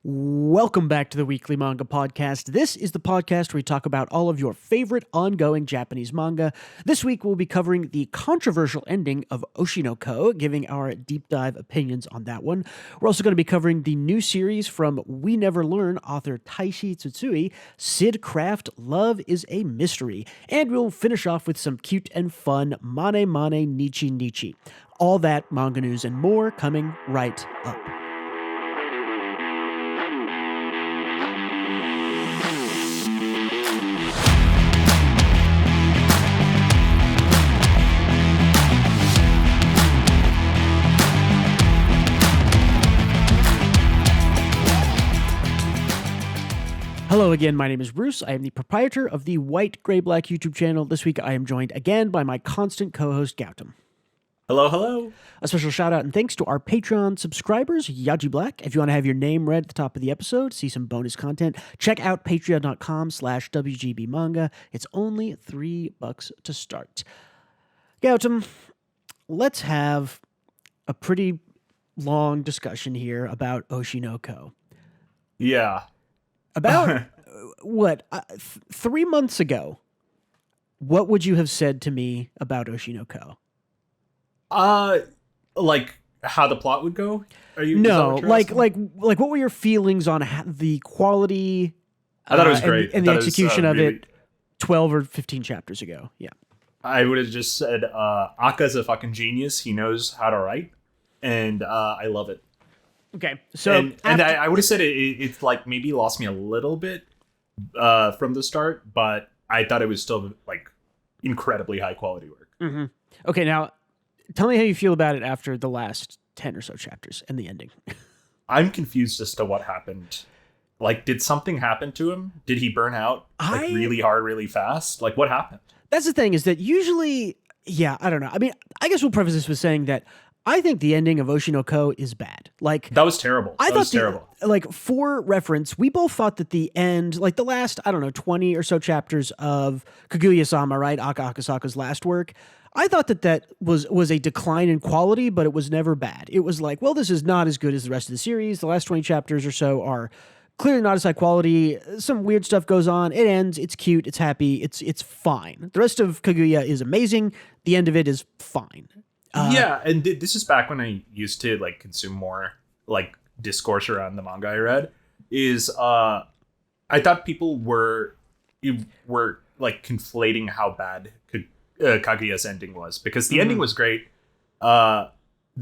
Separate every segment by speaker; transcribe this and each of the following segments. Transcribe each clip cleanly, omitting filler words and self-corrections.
Speaker 1: Welcome back to the Weekly Manga Podcast. This is the podcast where we talk about all of your favorite ongoing Japanese manga. This week we'll be covering the controversial ending of Oshi no Ko, giving our deep dive opinions on that one. We're also going to be covering the new series from We Never Learn author Taishi Tsutsui, Sid Craft, Love is a Mystery. And we'll finish off with some cute and fun Mane Mane Nichi Nichi. All that manga news and more coming right up. Hello again, my name is Bruce. I am the proprietor of the White Gray Black YouTube channel. This week I am joined again by my constant co-host Gautam.
Speaker 2: Hello, hello.
Speaker 1: A special shout out and thanks to our Patreon subscribers, Yaji Black. If you want to have your name read at the top of the episode, see some bonus content, check out patreon.com/WGBmanga. It's only $3 to start. Gautam, let's have a pretty long discussion here about Oshi no Ko.
Speaker 2: Yeah.
Speaker 1: About, 3 months ago, what would you have said to me about Oshi no Ko?
Speaker 2: Like how the plot would go?
Speaker 1: No, like what were your feelings on the quality?
Speaker 2: I thought it was great.
Speaker 1: And the execution of it 12 or 15 chapters ago. Yeah.
Speaker 2: I would have just said, Aka's a fucking genius. He knows how to write. And I love it.
Speaker 1: Okay, so
Speaker 2: and I would have said it's like maybe lost me a little bit from the start, but I thought it was still like incredibly high quality work.
Speaker 1: Mm-hmm. Okay, now tell me how you feel about it after the last 10 or so chapters and the ending.
Speaker 2: I'm confused as to what happened. Like, did something happen to him? Did he burn out really hard, really fast? Like, what happened? That's
Speaker 1: the thing is that usually, yeah, I don't know. I mean, I guess we'll preface this with saying that I think the ending of Oshi no Ko is bad. Like
Speaker 2: that was terrible.
Speaker 1: That was terrible. Like for reference, we both thought that the end, like the last, 20 or so chapters of Kaguya-sama, right? Akasaka's last work. I thought that was a decline in quality, but it was never bad. It was like, well, this is not as good as the rest of the series. The last 20 chapters or so are clearly not as high quality. Some weird stuff goes on. It ends. It's cute. It's happy. It's fine. The rest of Kaguya is amazing. The end of it is fine.
Speaker 2: Yeah, and this is back when I used to like consume more like discourse around the manga I read. I thought people were like conflating how bad Kaguya's ending was, because the ending was great. The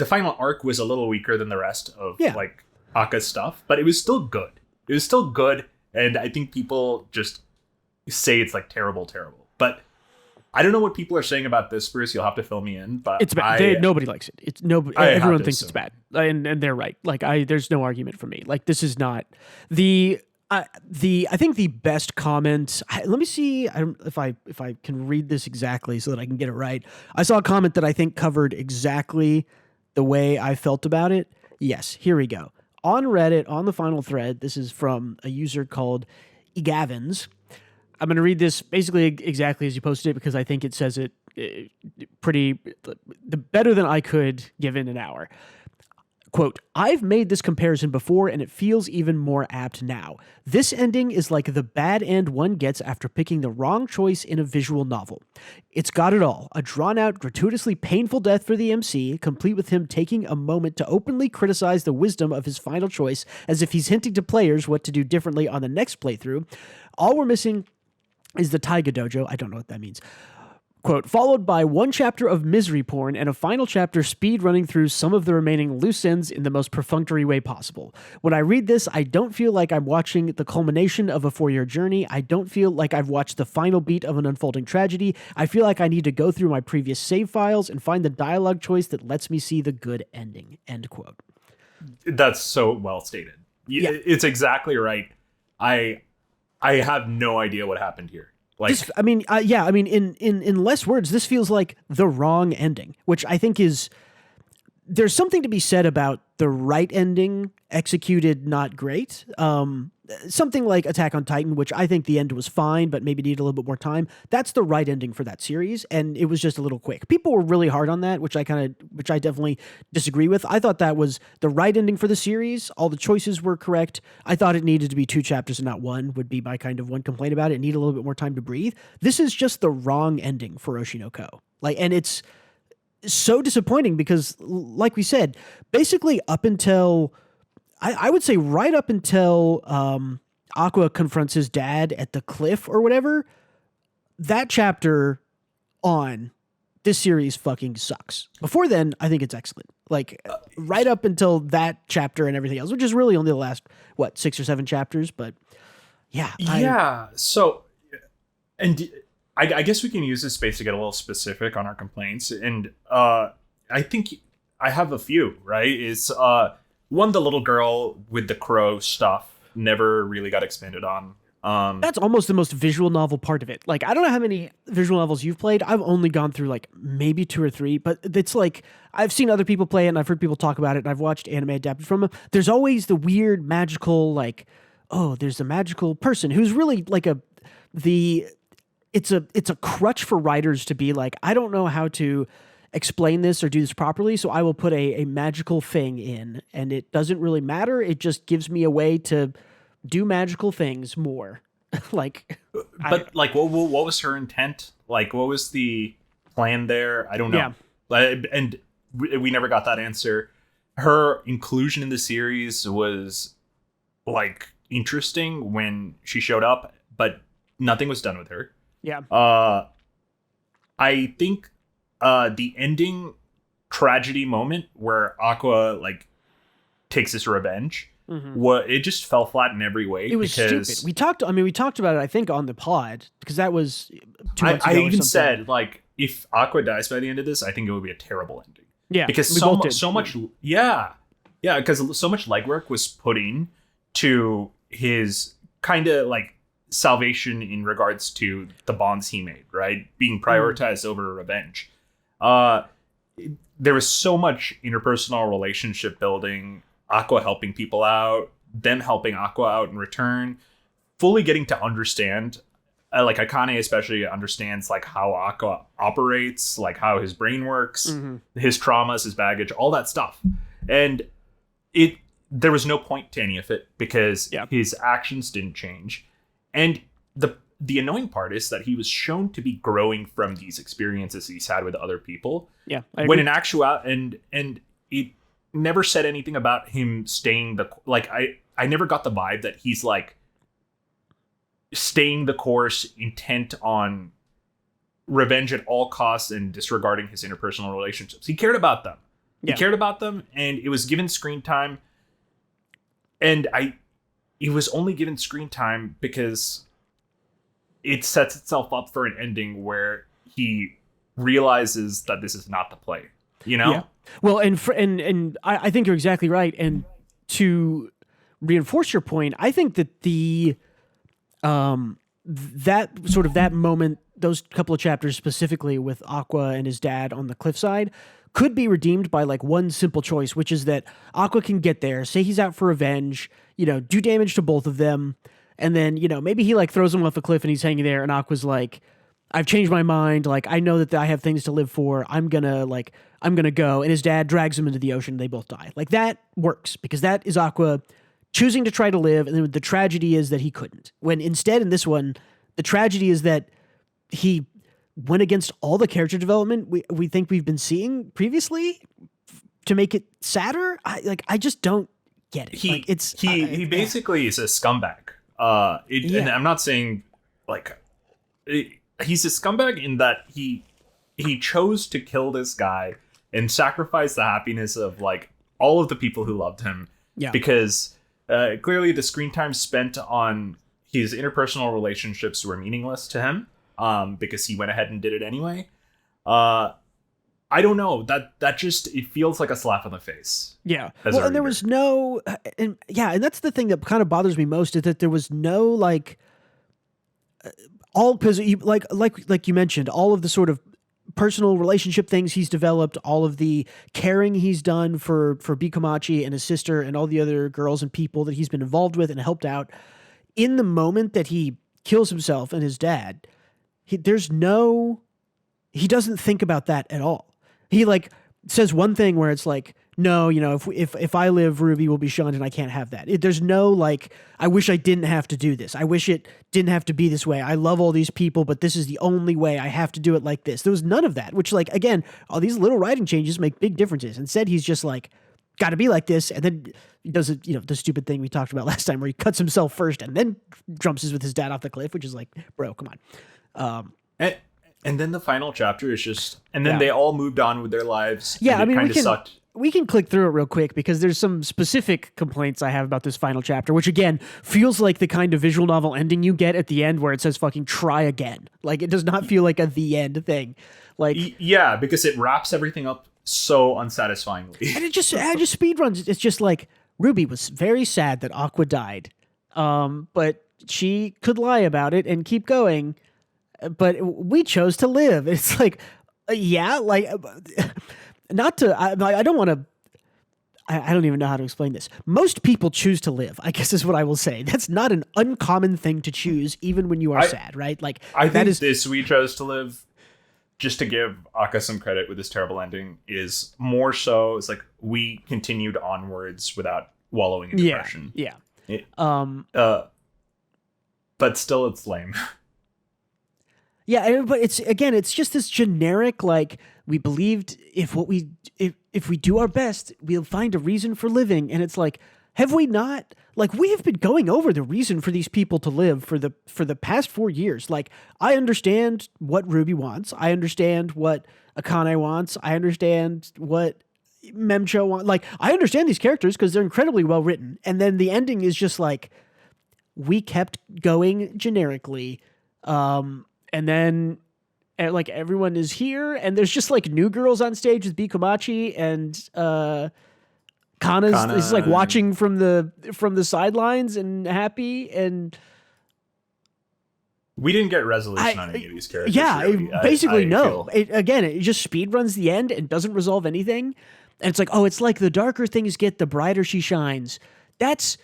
Speaker 2: final arc was a little weaker than the rest of like Aka's stuff, but it was still good. It was still good, and I think people just say it's like terrible, but I don't know what people are saying about this, Bruce. You'll have to fill me in. But
Speaker 1: it's bad. Nobody likes it. It's nobody. Everyone thinks it's bad, and they're right. Like there's no argument for me. Like this is not the. I think the best comment. Let me see if I can read this exactly so that I can get it right. I saw a comment that I think covered exactly the way I felt about it. Yes, here we go. On Reddit, on the final thread. This is from a user called Egavins. I'm going to read this basically exactly as you posted it because I think it says it pretty better than I could given an hour. Quote, I've made this comparison before and it feels even more apt now. This ending is like the bad end one gets after picking the wrong choice in a visual novel. It's got it all. A drawn-out, gratuitously painful death for the MC, complete with him taking a moment to openly criticize the wisdom of his final choice as if he's hinting to players what to do differently on the next playthrough. All we're missing is the Taiga Dojo. I don't know what that means. Quote, followed by one chapter of misery porn and a final chapter speed running through some of the remaining loose ends in the most perfunctory way possible. When I read this, I don't feel like I'm watching the culmination of a 4-year journey. I don't feel like I've watched the final beat of an unfolding tragedy. I feel like I need to go through my previous save files and find the dialogue choice that lets me see the good ending. End quote.
Speaker 2: That's so well stated. Yeah. It's exactly right. I have no idea what happened here. Like,
Speaker 1: in less words, this feels like the wrong ending, which I think is, there's something to be said about the right ending, executed not great. Something like Attack on Titan, which I think the end was fine, but maybe needed a little bit more time. That's the right ending for that series, and it was just a little quick. People were really hard on that, which I definitely disagree with. I thought that was the right ending for the series. All the choices were correct. I thought it needed to be 2 chapters and not 1, would be my kind of one complaint about it. It needed a little bit more time to breathe. This is just the wrong ending for Oshi no Ko. And it's so disappointing because, like we said, basically up until... I would say right up until Aqua confronts his dad at the cliff or whatever, that chapter on this series fucking sucks. Before then, I think it's excellent. Right up until that chapter and everything else, which is really only the last, 6 or 7 chapters, but yeah.
Speaker 2: So, and I guess we can use this space to get a little specific on our complaints. And I think I have a few, right? Is... one, the little girl with the crow stuff never really got expanded on.
Speaker 1: That's almost the most visual novel part of it. I don't know how many visual novels you've played. I've only gone through maybe 2 or 3, but it's I've seen other people play it and I've heard people talk about it and I've watched anime adapted from them. There's always the weird magical, there's a magical person who's really it's a crutch for writers to be I don't know how to explain this or do this properly, so I will put a magical thing in, and it doesn't really matter. It just gives me a way to do magical things more. What was her intent? What was the plan there? I don't know. Yeah. And we never got that answer. Her inclusion in the series was interesting when she showed up, but nothing was done with her. Yeah.
Speaker 2: I think the ending tragedy moment where Aqua takes his revenge, it just fell flat in every way.
Speaker 1: It was stupid. We talked about it, I think, on the pod, because that was 2 months ago.
Speaker 2: I even said if Aqua dies by the end of this, I think it would be a terrible ending.
Speaker 1: Yeah,
Speaker 2: because so much because so much legwork was put in to his kind of salvation in regards to the bonds he made, right, being prioritized over revenge. There was so much interpersonal relationship building, Aqua helping people out, them helping Aqua out in return, fully getting to understand, Akane especially understands how Aqua operates, how his brain works, his traumas, his baggage, all that stuff. And there was no point to any of it because his actions didn't change. And the annoying part is that he was shown to be growing from these experiences he's had with other people.
Speaker 1: Yeah.
Speaker 2: When in actuality, and it never said anything about him staying I never got the vibe that he's staying the course, intent on revenge at all costs and disregarding his interpersonal relationships. He cared about them. He cared about them, and it was given screen time. And it was only given screen time because it sets itself up for an ending where he realizes that this is not the play, Yeah.
Speaker 1: Well, and I think you're exactly right. And to reinforce your point, I think that that moment, those couple of chapters specifically with Aqua and his dad on the cliffside, could be redeemed by one simple choice, which is that Aqua can get there, say he's out for revenge, do damage to both of them. And then, maybe he throws him off a cliff and he's hanging there and Aqua's I've changed my mind. I know that I have things to live for. I'm gonna go. And his dad drags him into the ocean and they both die. That works because that is Aqua choosing to try to live. And then the tragedy is that he couldn't. When instead in this one, the tragedy is that he went against all the character development we think we've been seeing previously to make it sadder. I just don't get it.
Speaker 2: He basically is a scumbag. And I'm not saying he's a scumbag in that he chose to kill this guy and sacrifice the happiness of all of the people who loved him.
Speaker 1: Yeah.
Speaker 2: Because clearly the screen time spent on his interpersonal relationships were meaningless to him. Because he went ahead and did it anyway. I don't know. That just, it feels like a slap on the face.
Speaker 1: Yeah. Well, and there was no, and that's the thing that kind of bothers me most is that there was no all because you like you mentioned, all of the sort of personal relationship things he's developed, all of the caring he's done for Bikomachi and his sister and all the other girls and people that he's been involved with and helped out. In the moment that he kills himself and his dad, he doesn't think about that at all. He like says one thing where it's like, no, if I live, Ruby will be shunned and I can't have that. There's no like, I wish I didn't have to do this. I wish it didn't have to be this way. I love all these people, but this is the only way. I have to do it like this. There was none of that, which like, again, all these little writing changes make big differences. Instead, he's just like, got to be like this. And then he does it, the stupid thing we talked about last time where he cuts himself first and then jumps with his dad off the cliff, which is like, bro, come on.
Speaker 2: And then the final chapter is just, and then they all moved on with their lives.
Speaker 1: Yeah, I mean,
Speaker 2: sucked.
Speaker 1: We can click through it real quick because there's some specific complaints I have about this final chapter, which again feels like the kind of visual novel ending you get at the end where it says fucking try again. Like it does not feel like a the end thing. Like
Speaker 2: yeah, because it wraps everything up so unsatisfyingly.
Speaker 1: And it just speed runs. It's just like Ruby was very sad that Aqua died. But she could lie about it and keep going. But we chose to live. It's like yeah, like not to, I don't want to, I don't even know how to explain this. Most people choose to live, I guess is what I will say. That's not an uncommon thing to choose, even when you are sad, right? Like
Speaker 2: I think this we chose to live, just to give Akka some credit with this terrible ending, is more so, it's like we continued onwards without wallowing in depression.
Speaker 1: Yeah.
Speaker 2: But still it's lame.
Speaker 1: Yeah, but it's just this generic, like, we believed if we do our best, we'll find a reason for living. And it's like, have we not? Like, we have been going over the reason for these people to live for the past 4 years. Like, I understand what Ruby wants. I understand what Akane wants. I understand what Memcho wants. Like, I understand these characters because they're incredibly well written. And then the ending is just like, we kept going generically. And then like everyone is here and there's just like new girls on stage with Bikomachi and Kana is like watching from the sidelines and happy, and
Speaker 2: we didn't get resolution on any of these characters.
Speaker 1: Yeah,
Speaker 2: really.
Speaker 1: basically no. It just speed runs the end and doesn't resolve anything. And it's like, oh, it's like the darker things get, the brighter she shines. This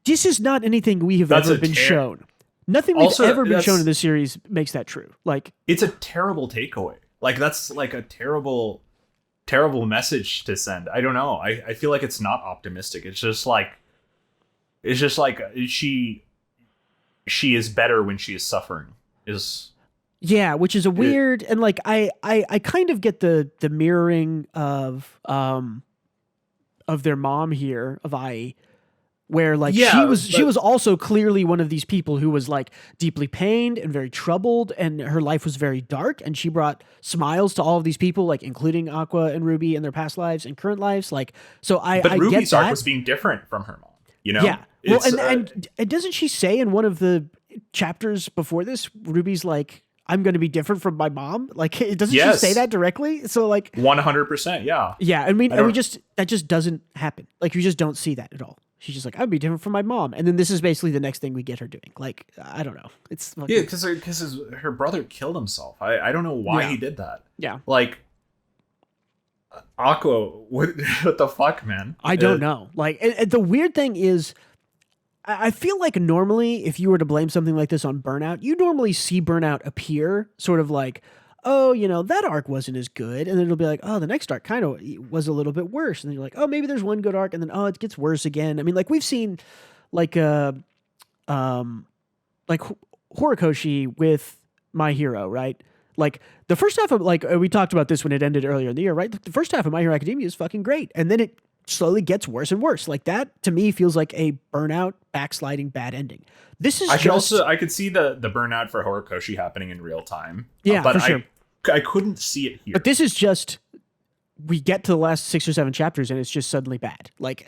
Speaker 1: is not anything we have ever been shown. Nothing we've ever been shown in this series makes that true. Like,
Speaker 2: it's a terrible takeaway. Like, that's like a terrible, terrible message to send. I don't know. I feel like it's not optimistic. It's just like she is better when she is suffering.
Speaker 1: Yeah, which is a weird, and like I kind of get the mirroring of their mom here, of Ai, where like she was also clearly one of these people who was like deeply pained and very troubled, and her life was very dark, and she brought smiles to all of these people, like including Aqua and Ruby in their past lives and current lives. Like, so but
Speaker 2: Ruby's
Speaker 1: get
Speaker 2: arc
Speaker 1: that.
Speaker 2: was being different from her mom, you know?
Speaker 1: Yeah. Well, and doesn't she say in one of the chapters before this, Ruby's like, I'm going to be different from my mom? Like, doesn't she say that directly? So like
Speaker 2: 100%. Yeah.
Speaker 1: Yeah. I mean, that just doesn't happen. Like, you just don't see that at all. She's just like, I'd be different from my mom. And then this is basically the next thing we get her doing. Like, I don't know. It's fucking...
Speaker 2: Yeah, because her brother killed himself. I don't know why he did that.
Speaker 1: Yeah.
Speaker 2: Like, Aqua, what the fuck, man?
Speaker 1: I don't know. Like, and the weird thing is, I feel like normally if you were to blame something like this on burnout, you normally see burnout appear sort of like, oh, that arc wasn't as good. And then it'll be like, oh, the next arc kind of was a little bit worse. And then you're like, oh, maybe there's one good arc. And then, oh, it gets worse again. I mean, like we've seen like Horikoshi with My Hero, right? Like the first half of, like we talked about this when it ended earlier in the year, right? The first half of My Hero Academia is fucking great. And then it slowly gets worse and worse. Like that to me feels like a burnout, backsliding, bad ending. This is
Speaker 2: I could see the burnout for Horikoshi happening in real time.
Speaker 1: Yeah,
Speaker 2: but
Speaker 1: for sure.
Speaker 2: I couldn't see it here.
Speaker 1: But this is just, we get to the last 6 or 7 chapters and it's just suddenly bad. Like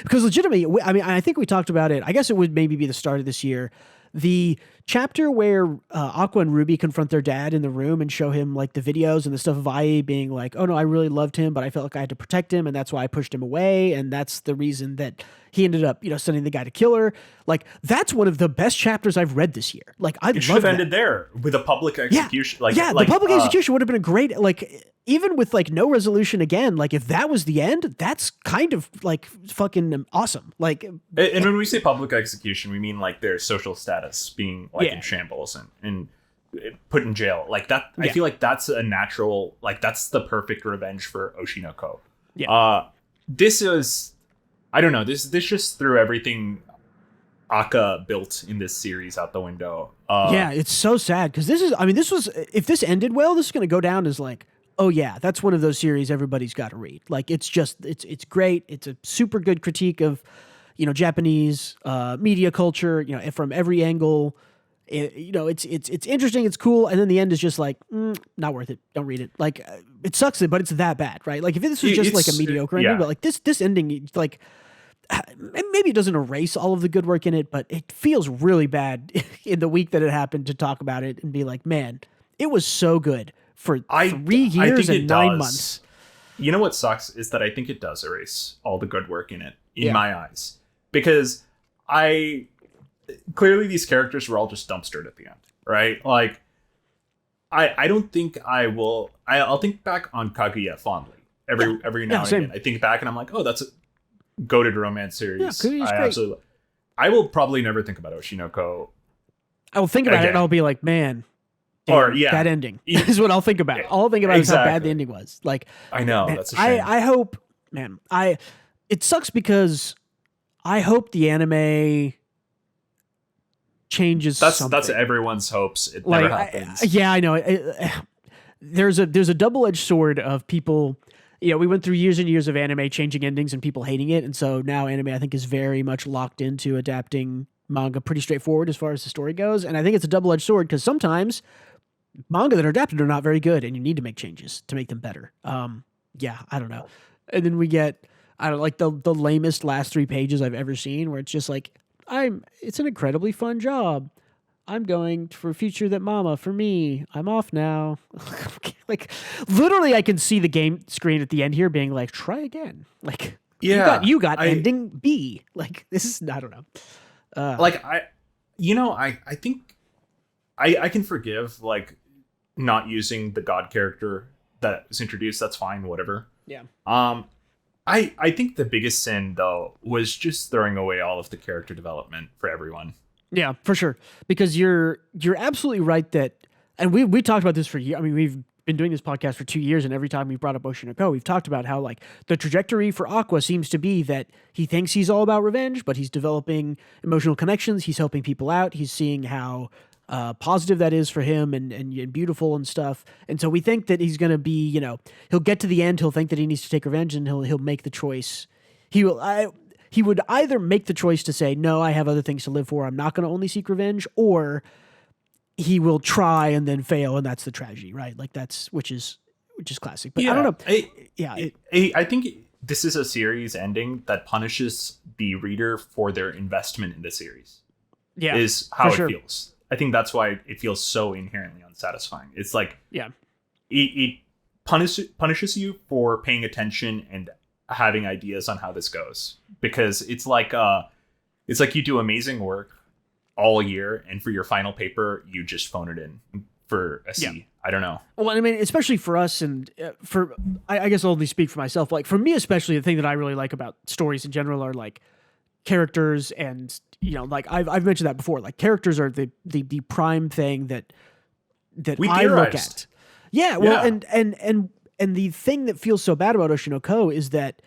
Speaker 1: because legitimately, I mean, I think we talked about it. I guess it would maybe be the start of this year. The chapter where Aqua and Ruby confront their dad in the room and show him like the videos and the stuff of Ai being like, oh no, I really loved him, but I felt like I had to protect him, and that's why I pushed him away, and that's the reason that he ended up, sending the guy to kill her. Like, that's one of the best chapters I've read this year. Like, I
Speaker 2: it should have ended there with a public execution.
Speaker 1: The public execution would have been a great, like, even with like no resolution again, like if that was the end, that's kind of like fucking awesome. Like,
Speaker 2: and when we say public execution, we mean like their social status being like in shambles and put in jail like that. I feel like that's a natural, like that's the perfect revenge for Oshinoko. This is, I don't know, this just threw everything Aka built in this series out the window.
Speaker 1: It's so sad because this was, if this ended well, this is going to go down as like, oh yeah, that's one of those series everybody's got to read. Like, it's just, it's great. It's a super good critique of, Japanese media culture, from every angle. It's interesting, it's cool, and then the end is just like, not worth it. Don't read it. Like, it sucks, but it's that bad, right? Like, if this was just like a mediocre ending, but like this ending, like, maybe it doesn't erase all of the good work in it, but it feels really bad in the week that it happened to talk about it and be like, man, it was so good for 3 years and 9 months.
Speaker 2: You know what sucks is that I think it does erase all the good work in it, in my eyes. Because clearly these characters were all just dumpstered at the end, right? Like, I don't think I'll think back on Kaguya fondly every now and again. I think back and I'm like, oh, that's a goated romance series. Yeah, I will probably never think about Oshinoko.
Speaker 1: I will think about it and I'll be like, man, that ending is what I'll think about. All I'll think about is how bad the ending was. Like,
Speaker 2: I know,
Speaker 1: man,
Speaker 2: that's a shame.
Speaker 1: I hope, man, it sucks because I hope the anime changes something.
Speaker 2: That's everyone's hopes. It never happens.
Speaker 1: I know. There's a double-edged sword of people. We went through years and years of anime changing endings and people hating it, and so now anime, I think, is very much locked into adapting manga pretty straightforward as far as the story goes. And I think it's a double-edged sword because sometimes manga that are adapted are not very good, and you need to make changes to make them better. I don't know. And then we get, like the lamest last 3 pages I've ever seen, where it's just like, it's an incredibly fun job. I'm going for a future that mama, for me, I'm off now. Like, literally I can see the game screen at the end here being like, try again. Like, you got ending B. Like, this is, I don't know.
Speaker 2: I think I can forgive like not using the god character that was introduced. That's fine, whatever.
Speaker 1: Yeah.
Speaker 2: I think the biggest sin though was just throwing away all of the character development for everyone.
Speaker 1: Yeah, for sure. Because you're absolutely right that, and we talked about this for years. I mean, we've been doing this podcast for 2 years, and every time we've brought up Oshinoko, we've talked about how like the trajectory for Aqua seems to be that he thinks he's all about revenge, but he's developing emotional connections. He's helping people out. He's seeing how positive that is for him and beautiful and stuff. And so we think that he's going to be, he'll get to the end. He'll think that he needs to take revenge, and he'll make the choice. He would either make the choice to say, no, I have other things to live for. I'm not going to only seek revenge, or he will try and then fail. And that's the tragedy, right? Like which is classic, but I don't know.
Speaker 2: I think this is a series ending that punishes the reader for their investment in the series.
Speaker 1: Yeah.
Speaker 2: Is how it feels. I think that's why it feels so inherently unsatisfying. It's like, it punishes you for paying attention and having ideas on how this goes, because it's like you do amazing work all year, and for your final paper you just phone it in for a C. Yeah. I don't know.
Speaker 1: Well, I mean, especially for us, and I guess I'll only speak for myself. Like, for me especially, the thing that I really like about stories in general are like characters, and like I've mentioned that before. Like, characters are the prime thing that I look at. Yeah, well, and the thing that feels so bad about Oshinoko is that,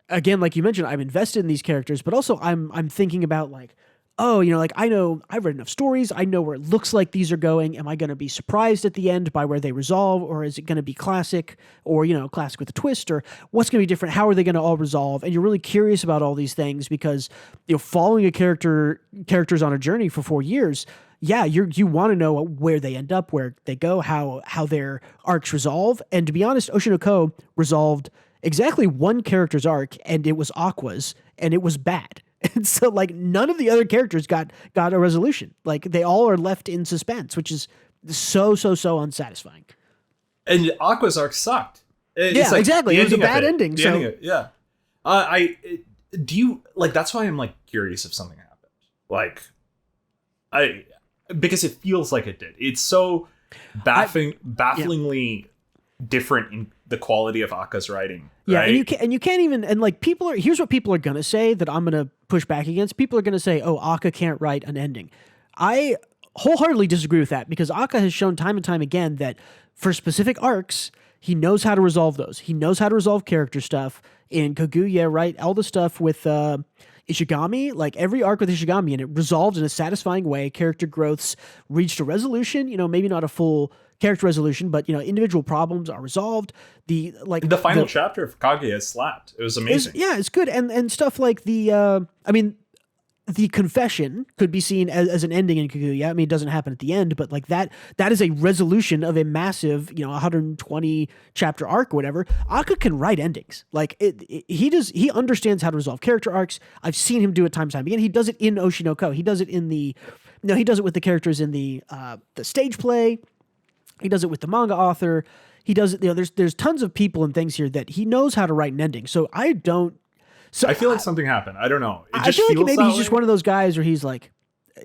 Speaker 1: again, like you mentioned, I'm invested in these characters, but also I'm thinking about like, oh, like I know I've read enough stories. I know where it looks like these are going. Am I going to be surprised at the end by where they resolve, or is it going to be classic, or classic with a twist, or what's going to be different? How are they going to all resolve? And you're really curious about all these things because following characters on a journey for 4 years. Yeah, you want to know where they end up, where they go, how their arcs resolve. And to be honest, Oshinoko resolved exactly one character's arc, and it was Aqua's, and it was bad. And so, like, none of the other characters got a resolution. Like, they all are left in suspense, which is so unsatisfying.
Speaker 2: And Aqua's arc sucked.
Speaker 1: Exactly. It was a bad ending.
Speaker 2: do you like? That's why I'm like curious if something happened. Like, because it feels like it did. It's so bafflingly different in the quality of Akka's writing.
Speaker 1: Yeah,
Speaker 2: right?
Speaker 1: and you can't even, and like here's what people are gonna say that I'm gonna push back against. People are gonna say, "Oh, Akka can't write an ending." I wholeheartedly disagree with that because Akka has shown time and time again that for specific arcs, he knows how to resolve those. He knows how to resolve character stuff in Kaguya, right? All the stuff with Ishigami, like every arc with Ishigami, and it resolved in a satisfying way. Character growths reached a resolution. Maybe not a full character resolution, but individual problems are resolved. The
Speaker 2: final chapter of Kaguya slapped. It was amazing.
Speaker 1: It's good, and stuff like the confession could be seen as an ending in Kaguya. I mean, it doesn't happen at the end, but like that is a resolution of a massive, 120 chapter arc or whatever. Akka can write endings. Like he understands how to resolve character arcs. I've seen him do it time and time again. He does it in Oshi no Ko. He does it he does it with the characters in the stage play. He does it with the manga author. He does it, there's tons of people and things here that he knows how to write an ending. So I don't,
Speaker 2: I feel like something happened. I don't know.
Speaker 1: I feel like maybe he's just one of those guys where he's like,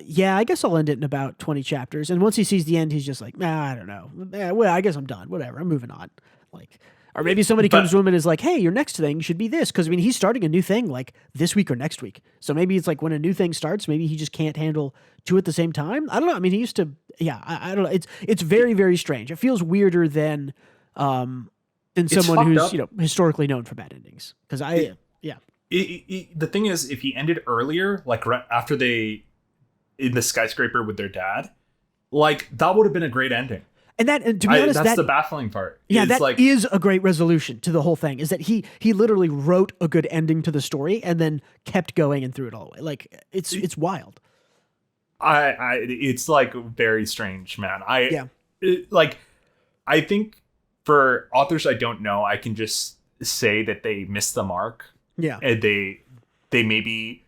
Speaker 1: yeah, I guess I'll end it in about 20 chapters. And once he sees the end, he's just like, I don't know. Well, I guess I'm done. Whatever. I'm moving on. Like, or maybe somebody comes to him and is like, hey, your next thing should be this. Because, I mean, he's starting a new thing like this week or next week. So maybe it's like when a new thing starts, maybe he just can't handle two at the same time. I don't know. I mean, he used to, I don't know. It's very, very strange. It feels weirder than someone who's, historically known for bad endings. Because
Speaker 2: the thing is, if he ended earlier, like right after they in the skyscraper with their dad, like that would have been a great ending.
Speaker 1: And to be honest,
Speaker 2: that's the baffling part.
Speaker 1: Yeah, that is a great resolution to the whole thing. Is that he literally wrote a good ending to the story and then kept going and threw it all away. Like it's wild.
Speaker 2: It's like very strange, man. I think for authors I don't know, I can just say that they missed the mark.
Speaker 1: Yeah.
Speaker 2: And they maybe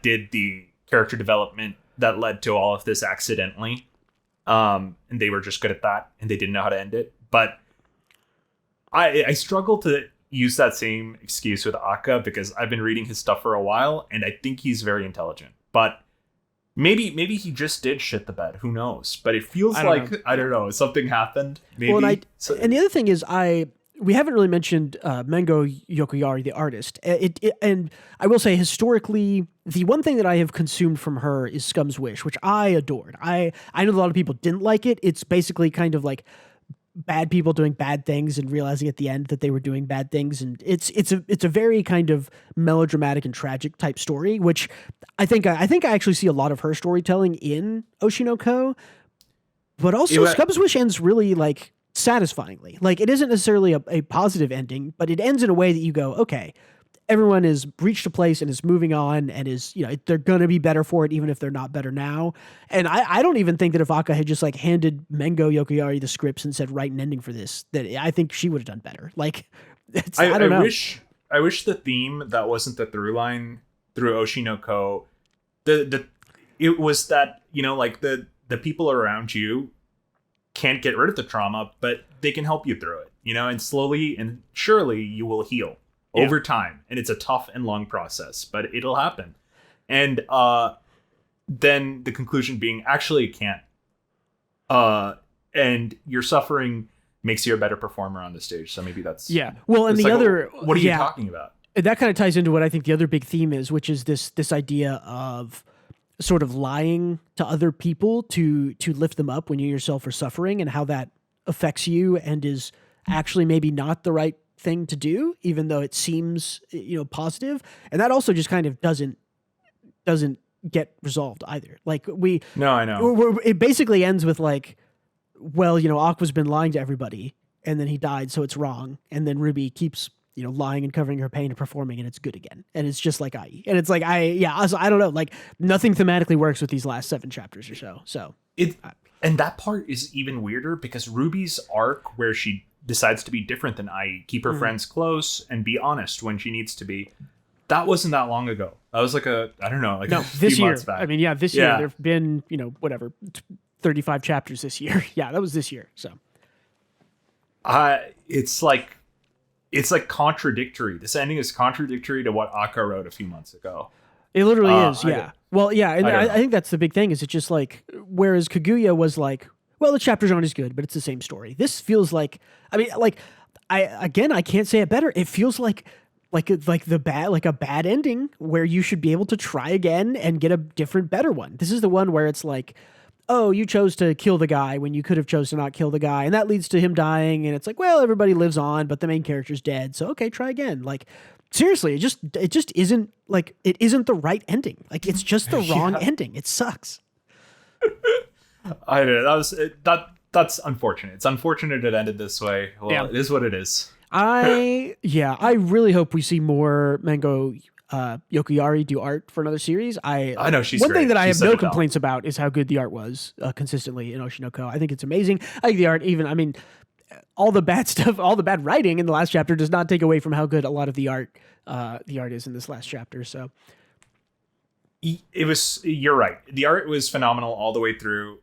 Speaker 2: did the character development that led to all of this accidentally. And they were just good at that and they didn't know how to end it. But I struggle to use that same excuse with Akka because I've been reading his stuff for a while and I think he's very intelligent. But maybe he just did shit the bed. Who knows? But it feels like, I don't know, something happened. Maybe. Well,
Speaker 1: and the other thing is we haven't really mentioned Mengo Yokoyari, the artist. And I will say, historically, the one thing that I have consumed from her is Scum's Wish, which I adored. I know a lot of people didn't like it. It's basically kind of like bad people doing bad things and realizing at the end that they were doing bad things. And it's a very kind of melodramatic and tragic type story, which I think I actually see a lot of her storytelling in Oshi no Ko. But also, Scum's Wish ends really like satisfyingly. Like it isn't necessarily a positive ending, but it ends in a way that you go, okay, everyone has reached a place and is moving on and is, they're going to be better for it, even if they're not better now. And I don't even think that if Akka had just like handed Mengo Yokoyari the scripts and said, write an ending for this, that I think she would have done better. Like, I don't know.
Speaker 2: I wish the theme that wasn't the through line through Oshi no Ko, it was that, like the people around you can't get rid of the trauma, but they can help you through it, and slowly and surely you will heal over time. And it's a tough and long process, but it'll happen. And then the conclusion being, actually it can't. And your suffering makes you a better performer on the stage. So maybe that's...
Speaker 1: Yeah. Well, and the
Speaker 2: like,
Speaker 1: other...
Speaker 2: What are you talking about?
Speaker 1: That kind of ties into what I think the other big theme is, which is this idea of sort of lying to other people to lift them up when you yourself are suffering, and how that affects you and is actually maybe not the right thing to do, even though it seems positive. And that also just kind of doesn't get resolved either. Like
Speaker 2: No, I know.
Speaker 1: It basically ends with like, well, Aqua's been lying to everybody and then he died, so it's wrong. And then Ruby keeps lying and covering her pain and performing, and it's good again. And it's just like and it's like I don't know, like nothing thematically works with these last 7 chapters or so. So
Speaker 2: and that part is even weirder because Ruby's arc where she decides to be different than I, keep her friends close and be honest when she needs to be, that wasn't that long ago. That was like
Speaker 1: this year. Months back. I mean, this year there've been, 35 chapters this year. Yeah, that was this year. So
Speaker 2: it's like it's like contradictory. This ending is contradictory to what Akka wrote a few months ago.
Speaker 1: It literally is, yeah. Well, yeah, and I think that's the big thing. Is it just like, whereas Kaguya was like, well, the chapters aren't as good, but it's the same story. This feels like, I mean, like, I can't say it better. It feels like a bad ending where you should be able to try again and get a different, better one. This is the one where it's like, oh, you chose to kill the guy when you could have chose to not kill the guy, and that leads to him dying, and it's like, well, everybody lives on, but the main character's dead, so okay, try again. Like, seriously, it just isn't, like, it isn't the right ending. Like, it's just the wrong ending. It sucks.
Speaker 2: I know that's unfortunate. It's unfortunate it ended this way. Well, It is what it is. I
Speaker 1: really hope we see more Mengo Yokoyari do art for another series. I
Speaker 2: know she's
Speaker 1: one
Speaker 2: great.
Speaker 1: thing that I have no complaints about is how good the art was consistently in Oshinoko. I think it's amazing. I think the art, all the bad stuff, all the bad writing in the last chapter does not take away from how good a lot of the art is in this last chapter. So
Speaker 2: you're right. The art was phenomenal all the way through.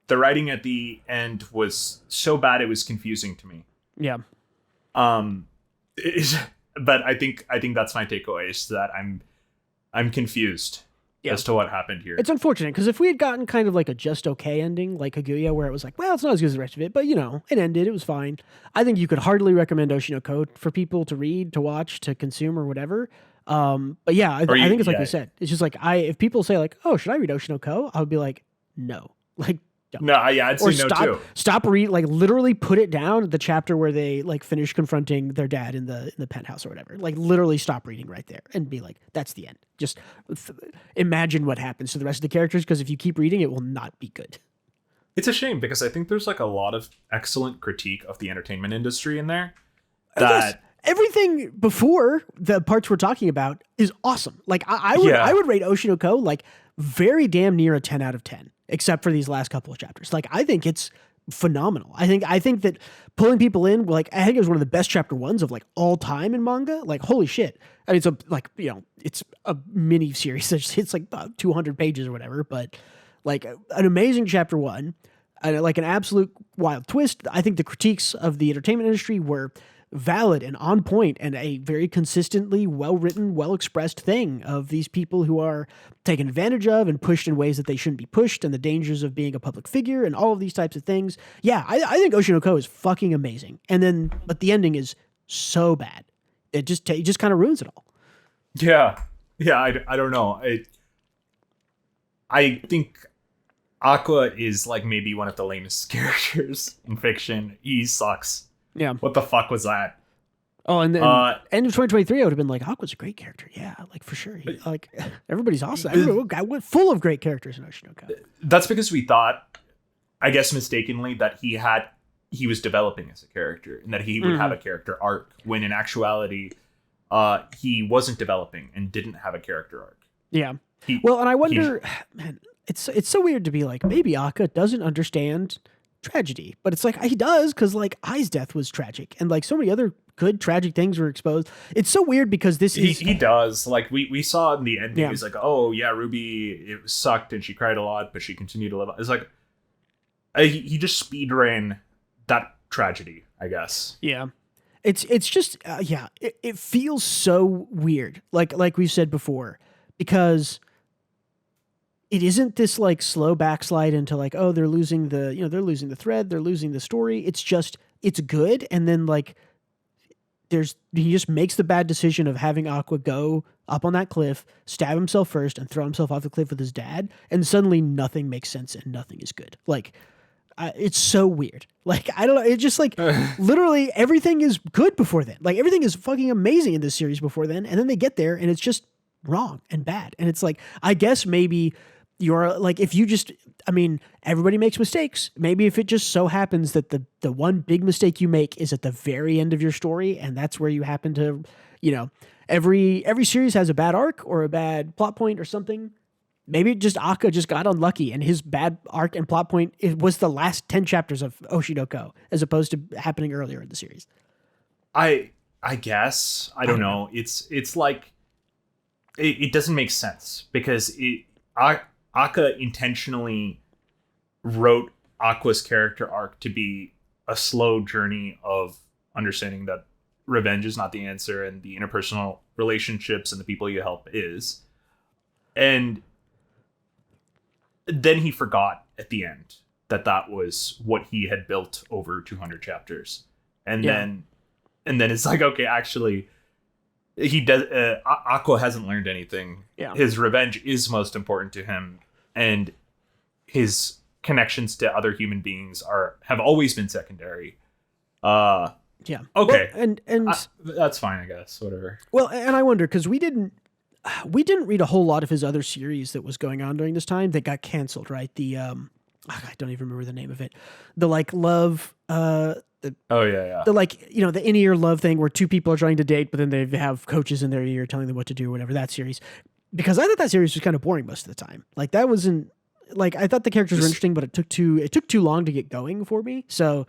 Speaker 2: The writing at the end was so bad it was confusing to me.
Speaker 1: Yeah.
Speaker 2: But I think that's my takeaway, is that I'm confused as to what happened here.
Speaker 1: It's unfortunate, because if we had gotten kind of like a just okay ending, like Kaguya, where it was like, well, it's not as good as the rest of it, but it ended, it was fine. I think you could hardly recommend Oshinoko for people to read, to watch, to consume, or whatever. But yeah, I think it's like you said. It's just like, if people say like, oh, should I read Oshinoko? I would be like, no. Like, don't.
Speaker 2: No, I'd say no too.
Speaker 1: Stop read, like, literally put it down, the chapter where they like finish confronting their dad in the penthouse or whatever. Like, literally stop reading right there and be like, that's the end. Just imagine what happens to the rest of the characters, because if you keep reading, it will not be good.
Speaker 2: It's a shame, because I think there's like a lot of excellent critique of the entertainment industry in there.
Speaker 1: Everything before the parts we're talking about is awesome. Like, I would rate Oshinoko like very damn near a 10 out of 10, except for these last couple of chapters. Like, I think it's phenomenal. I think that pulling people in, like, I think it was one of the best chapter ones of like all time in manga. Like, holy shit. I mean, it's a mini series. It's like about 200 pages or whatever, but like an amazing chapter one, like an absolute wild twist. I think the critiques of the entertainment industry were valid and on point, and a very consistently well-written, well-expressed thing of these people who are taken advantage of and pushed in ways that they shouldn't be pushed, and the dangers of being a public figure and all of these types of things. Yeah, I think Oshinoko is fucking amazing. But the ending is so bad. It just kind of ruins it all.
Speaker 2: Yeah. I don't know. I think Aqua is like maybe one of the lamest characters in fiction. He sucks.
Speaker 1: Yeah.
Speaker 2: What the fuck was that?
Speaker 1: Oh, and then end of 2023, I would have been like, Aqua's a great character. Yeah, like, for sure. Like, everybody's awesome. Everybody went full of great characters in Oshinoko.
Speaker 2: That's because we thought, I guess mistakenly, that he was developing as a character and that he would have a character arc, when in actuality, he wasn't developing and didn't have a character arc.
Speaker 1: Yeah. And I wonder, man, it's so weird to be like, maybe Akka doesn't understand tragedy, but it's like, he does, because like Ai's death was tragic, and like so many other good tragic things were exposed. It's so weird, because he
Speaker 2: does, like we saw in the ending. He's like, oh yeah, Ruby, it sucked and she cried a lot, but she continued to live. It's like he just speed ran that tragedy, I guess.
Speaker 1: Yeah, it's just it feels so weird, like we've said before, because it isn't this like slow backslide into like, oh, they're losing they're losing the thread, they're losing the story. It's just, it's good. And then like he just makes the bad decision of having Aqua go up on that cliff, stab himself first, and throw himself off the cliff with his dad. And suddenly nothing makes sense and nothing is good. Like, it's so weird. Like, I don't know. It's just like literally everything is good before then. Like, everything is fucking amazing in this series before then. And then they get there and it's just wrong and bad. And it's like, I guess maybe you're like, if you just, everybody makes mistakes. Maybe if it just so happens that the one big mistake you make is at the very end of your story, and that's where you happen to, every series has a bad arc or a bad plot point or something. Maybe just Akka just got unlucky, and his bad arc and plot point was the last 10 chapters of Oshinoko, as opposed to happening earlier in the series.
Speaker 2: I guess. I don't know. It's like, it doesn't make sense, because Akka intentionally wrote Aqua's character arc to be a slow journey of understanding that revenge is not the answer, and the interpersonal relationships and the people you help is. And then he forgot at the end that was what he had built over 200 chapters. And then it's like, okay, actually, he does. Aqua hasn't learned anything.
Speaker 1: Yeah.
Speaker 2: His revenge is most important to him, and his connections to other human beings have always been secondary. Yeah. Okay.
Speaker 1: Well, and
Speaker 2: that's fine, I guess. Whatever.
Speaker 1: Well, and I wonder, because we didn't read a whole lot of his other series that was going on during this time that got canceled, right? The I don't even remember the name of it. The like love. The like, you know, the in-ear love thing where two people are trying to date, but then they have coaches in their ear telling them what to do, or whatever, that series. Because I thought that series was kind of boring most of the time. Like that wasn't like, I thought the characters were interesting, but it took too long to get going for me. So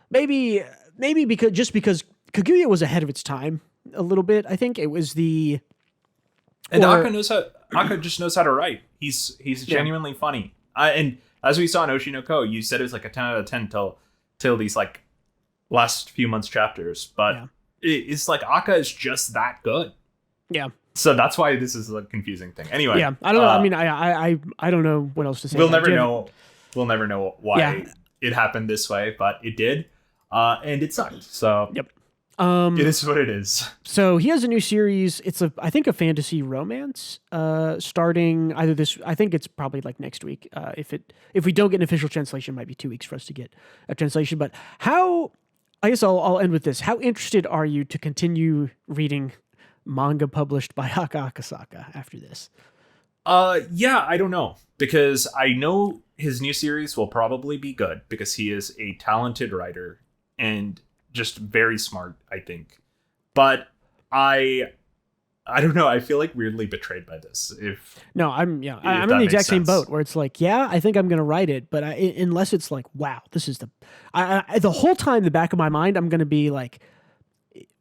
Speaker 1: maybe because Kaguya was ahead of its time a little bit. I think it was
Speaker 2: Aka just knows how to write. He's genuinely funny. And as we saw in Oshi no Ko, you said it was like a 10 out of 10 till these like last few months chapters, but it's like Aka is just that good.
Speaker 1: Yeah.
Speaker 2: So that's why this is a confusing thing. Anyway.
Speaker 1: Yeah. I don't know. I mean, I don't know what else to say.
Speaker 2: We'll never know why it happened this way, but it did. And it sucked. So
Speaker 1: yep.
Speaker 2: It is what it is.
Speaker 1: So he has a new series. It's I think a fantasy romance, starting either I think it's probably like next week. If we don't get an official translation, it might be 2 weeks for us to get a translation. But I guess I'll end with this. How interested are you to continue reading manga published by Akasaka after this?
Speaker 2: Yeah, I don't know, because I know his new series will probably be good because he is a talented writer and just very smart, I think. But I don't know. I feel like weirdly betrayed by this.
Speaker 1: I'm in the exact same boat where it's like, yeah, I think I'm going to write it, but unless it's like, wow, this is the whole time in the back of my mind, I'm going to be like,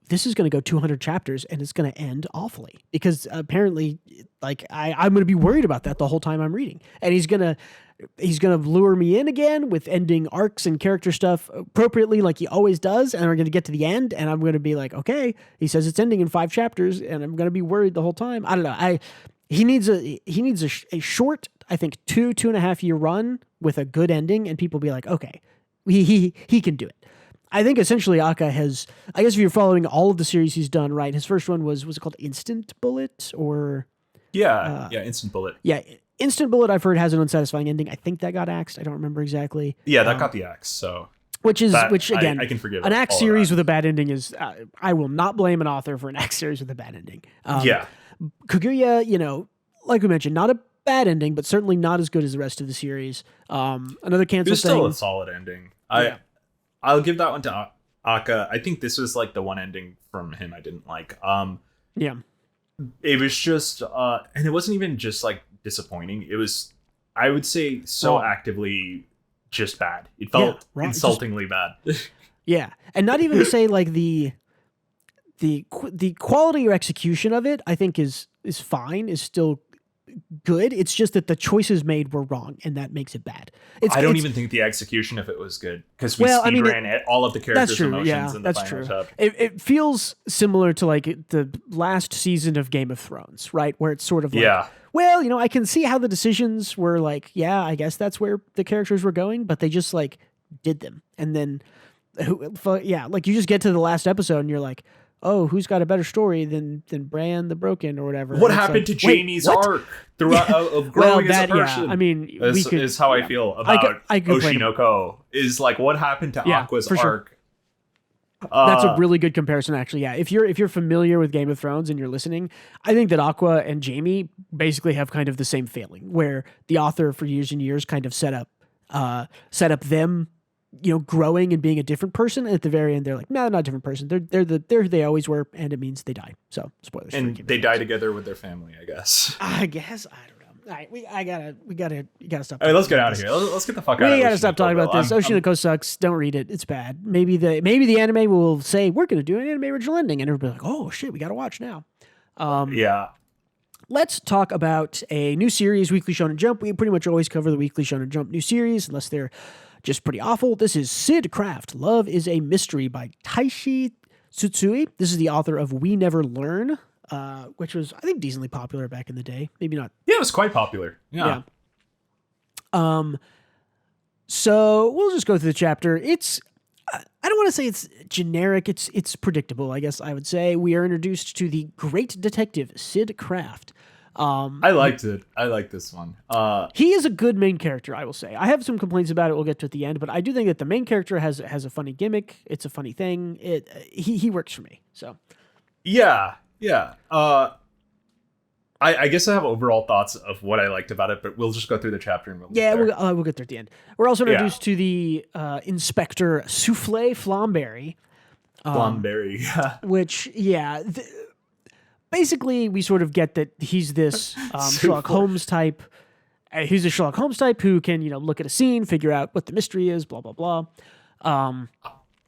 Speaker 1: this is going to go 200 chapters and it's going to end awfully, because apparently, like, I'm going to be worried about that the whole time I'm reading, and he's going to lure me in again with ending arcs and character stuff appropriately, like he always does, and we're going to get to the end, and I'm going to be like, okay, he says it's ending in 5 chapters, and I'm going to be worried the whole time. I don't know. He needs a short, I think 2.5 year run with a good ending, and people be like, okay, he can do it. I think essentially Aka has, I guess if you're following all of the series he's done, right? His first one was it called Instant Bullet or?
Speaker 2: Yeah, Instant Bullet.
Speaker 1: Yeah, Instant Bullet I've heard has an unsatisfying ending. I think that got axed. I don't remember exactly.
Speaker 2: Yeah, that got the axe. So
Speaker 1: which again,
Speaker 2: I can forgive
Speaker 1: an axe series with a bad ending is. I will not blame an author for an axe series with a bad ending. Kaguya, like we mentioned, not a bad ending, but certainly not as good as the rest of the series. Another canceled thing.
Speaker 2: It was still a solid ending. I'll give that one to Aka. I think this was like the one ending from him I didn't like. It was just, and it wasn't even just like disappointing. It was, I would say, actively just bad. It felt insultingly bad.
Speaker 1: Yeah, and not even to say like the quality or execution of it, I think is fine, is still good. It's just that the choices made were wrong, and that makes it bad.
Speaker 2: I don't even think the execution of it was good, because we speedran all of the characters' emotions in the final chapter.
Speaker 1: It feels similar to like the last season of Game of Thrones, right? Where it's sort of like, well, I can see how the decisions were like, yeah, I guess that's where the characters were going, but they just like did them, and then like you just get to the last episode and you're like, oh, who's got a better story than Bran the Broken or whatever?
Speaker 2: What happened to Jaime's arc throughout of growing as a person?
Speaker 1: Yeah, I mean,
Speaker 2: is how I feel about Oshi no Ko. Is like, what happened to Aqua's arc? Sure.
Speaker 1: That's a really good comparison, actually. Yeah, if you're familiar with Game of Thrones and you're listening, I think that Aqua and Jaime basically have kind of the same failing, where the author for years and years kind of set up them, growing and being a different person. And at the very end, they're like, no, they're not a different person. They're who they always were, and it means they die. So spoilers.
Speaker 2: And they die together with their family, I guess.
Speaker 1: I don't know. All right, we gotta stop.
Speaker 2: All right, let's get out of here. Let's get the fuck out of here.
Speaker 1: We gotta stop talking about this. Oshi no Ko sucks. Don't read it. It's bad. Maybe the anime will say we're gonna do an anime original ending, and everybody like, oh shit, we gotta watch now. Let's talk about a new series, Weekly Shonen Jump. We pretty much always cover the Weekly Shonen Jump new series, unless they're just pretty awful. This is Sid Craft. Love is a Mystery by Taishi. Tsutsui. This is the author of We Never Learn, which was, I think, decently popular back in the day. Maybe not.
Speaker 2: Yeah, it was quite popular. Yeah.
Speaker 1: So we'll just go through the chapter. It's, I don't want to say it's generic. It's predictable, I guess I would say. We are introduced to the great detective, Sid Kraft.
Speaker 2: I liked it. I like this one.
Speaker 1: He is a good main character, I will say. I have some complaints about it. We'll get to at the end, but I do think that the main character has a funny gimmick. It's a funny thing. He works for me. So
Speaker 2: yeah. I guess I have overall thoughts of what I liked about it, but we'll just go through the chapter and we'll
Speaker 1: get there at the end. We're also introduced to the Inspector Souffle Flamberry.
Speaker 2: Flamberry,
Speaker 1: which basically, we sort of get that he's this Sherlock Holmes type. He's a Sherlock Holmes type who can, look at a scene, figure out what the mystery is, blah, blah, blah.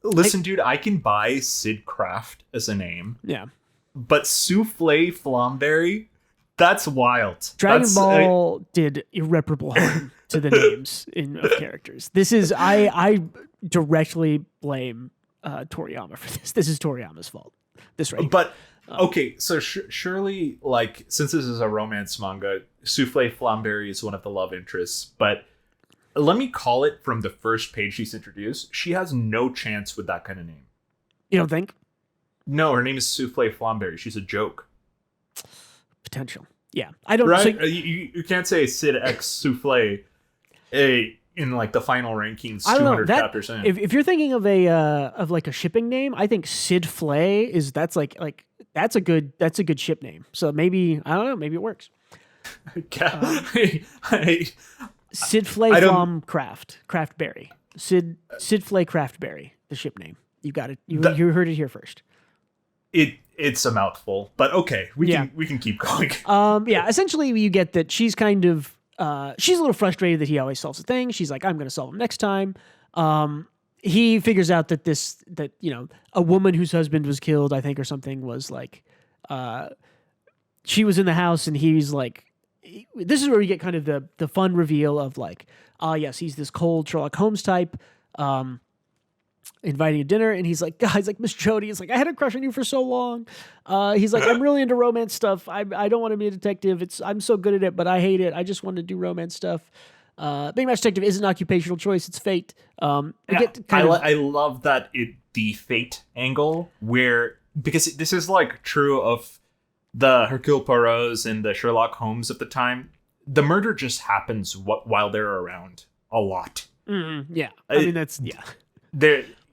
Speaker 2: Listen, dude, I can buy Sid Kraft as a name.
Speaker 1: Yeah.
Speaker 2: But Souffle Flamberry, that's wild.
Speaker 1: Dragon Ball did irreparable harm to the names of characters. This is, I directly blame Toriyama for this. This is Toriyama's fault. This right here.
Speaker 2: But... okay, so surely, since this is a romance manga, Souffle Flamberry is one of the love interests, but let me call it from the first page she's introduced, she has no chance with that kind of name.
Speaker 1: You don't think?
Speaker 2: No, her name is Souffle Flamberry. She's a joke.
Speaker 1: Potential. Yeah. I don't...
Speaker 2: Right? So, you can't say Sid X Souffle in the final rankings 200 chapters in.
Speaker 1: If you're thinking of a shipping name, I think Sid Flay that's a good ship name. So maybe, I don't know, maybe it works. Sid Flay from Craftberry. Sid Flay Craftberry, the ship name. You got it. You heard it here first.
Speaker 2: It's a mouthful, but okay, we can keep going.
Speaker 1: Essentially you get that she's kind of she's a little frustrated that he always solves a thing. She's like, I'm going to solve him next time. He figures out that a woman whose husband was killed, I think, or something, was she was in the house, and he's like, this is where we get kind of the fun reveal of yes, he's this cold Sherlock Holmes type, inviting a dinner, and he's like, Miss Jody, he's like, I had a crush on you for so long. He's like, I'm really into romance stuff. I don't want to be a detective. I'm so good at it, but I hate it. I just want to do romance stuff. Being a detective is an occupational choice. It's fate.
Speaker 2: I love that the fate angle because this is true of the Hercule Poirot's and the Sherlock Holmes of the time. The murder just happens while they're around a lot.
Speaker 1: Mm-hmm. Yeah. I mean, that's, yeah.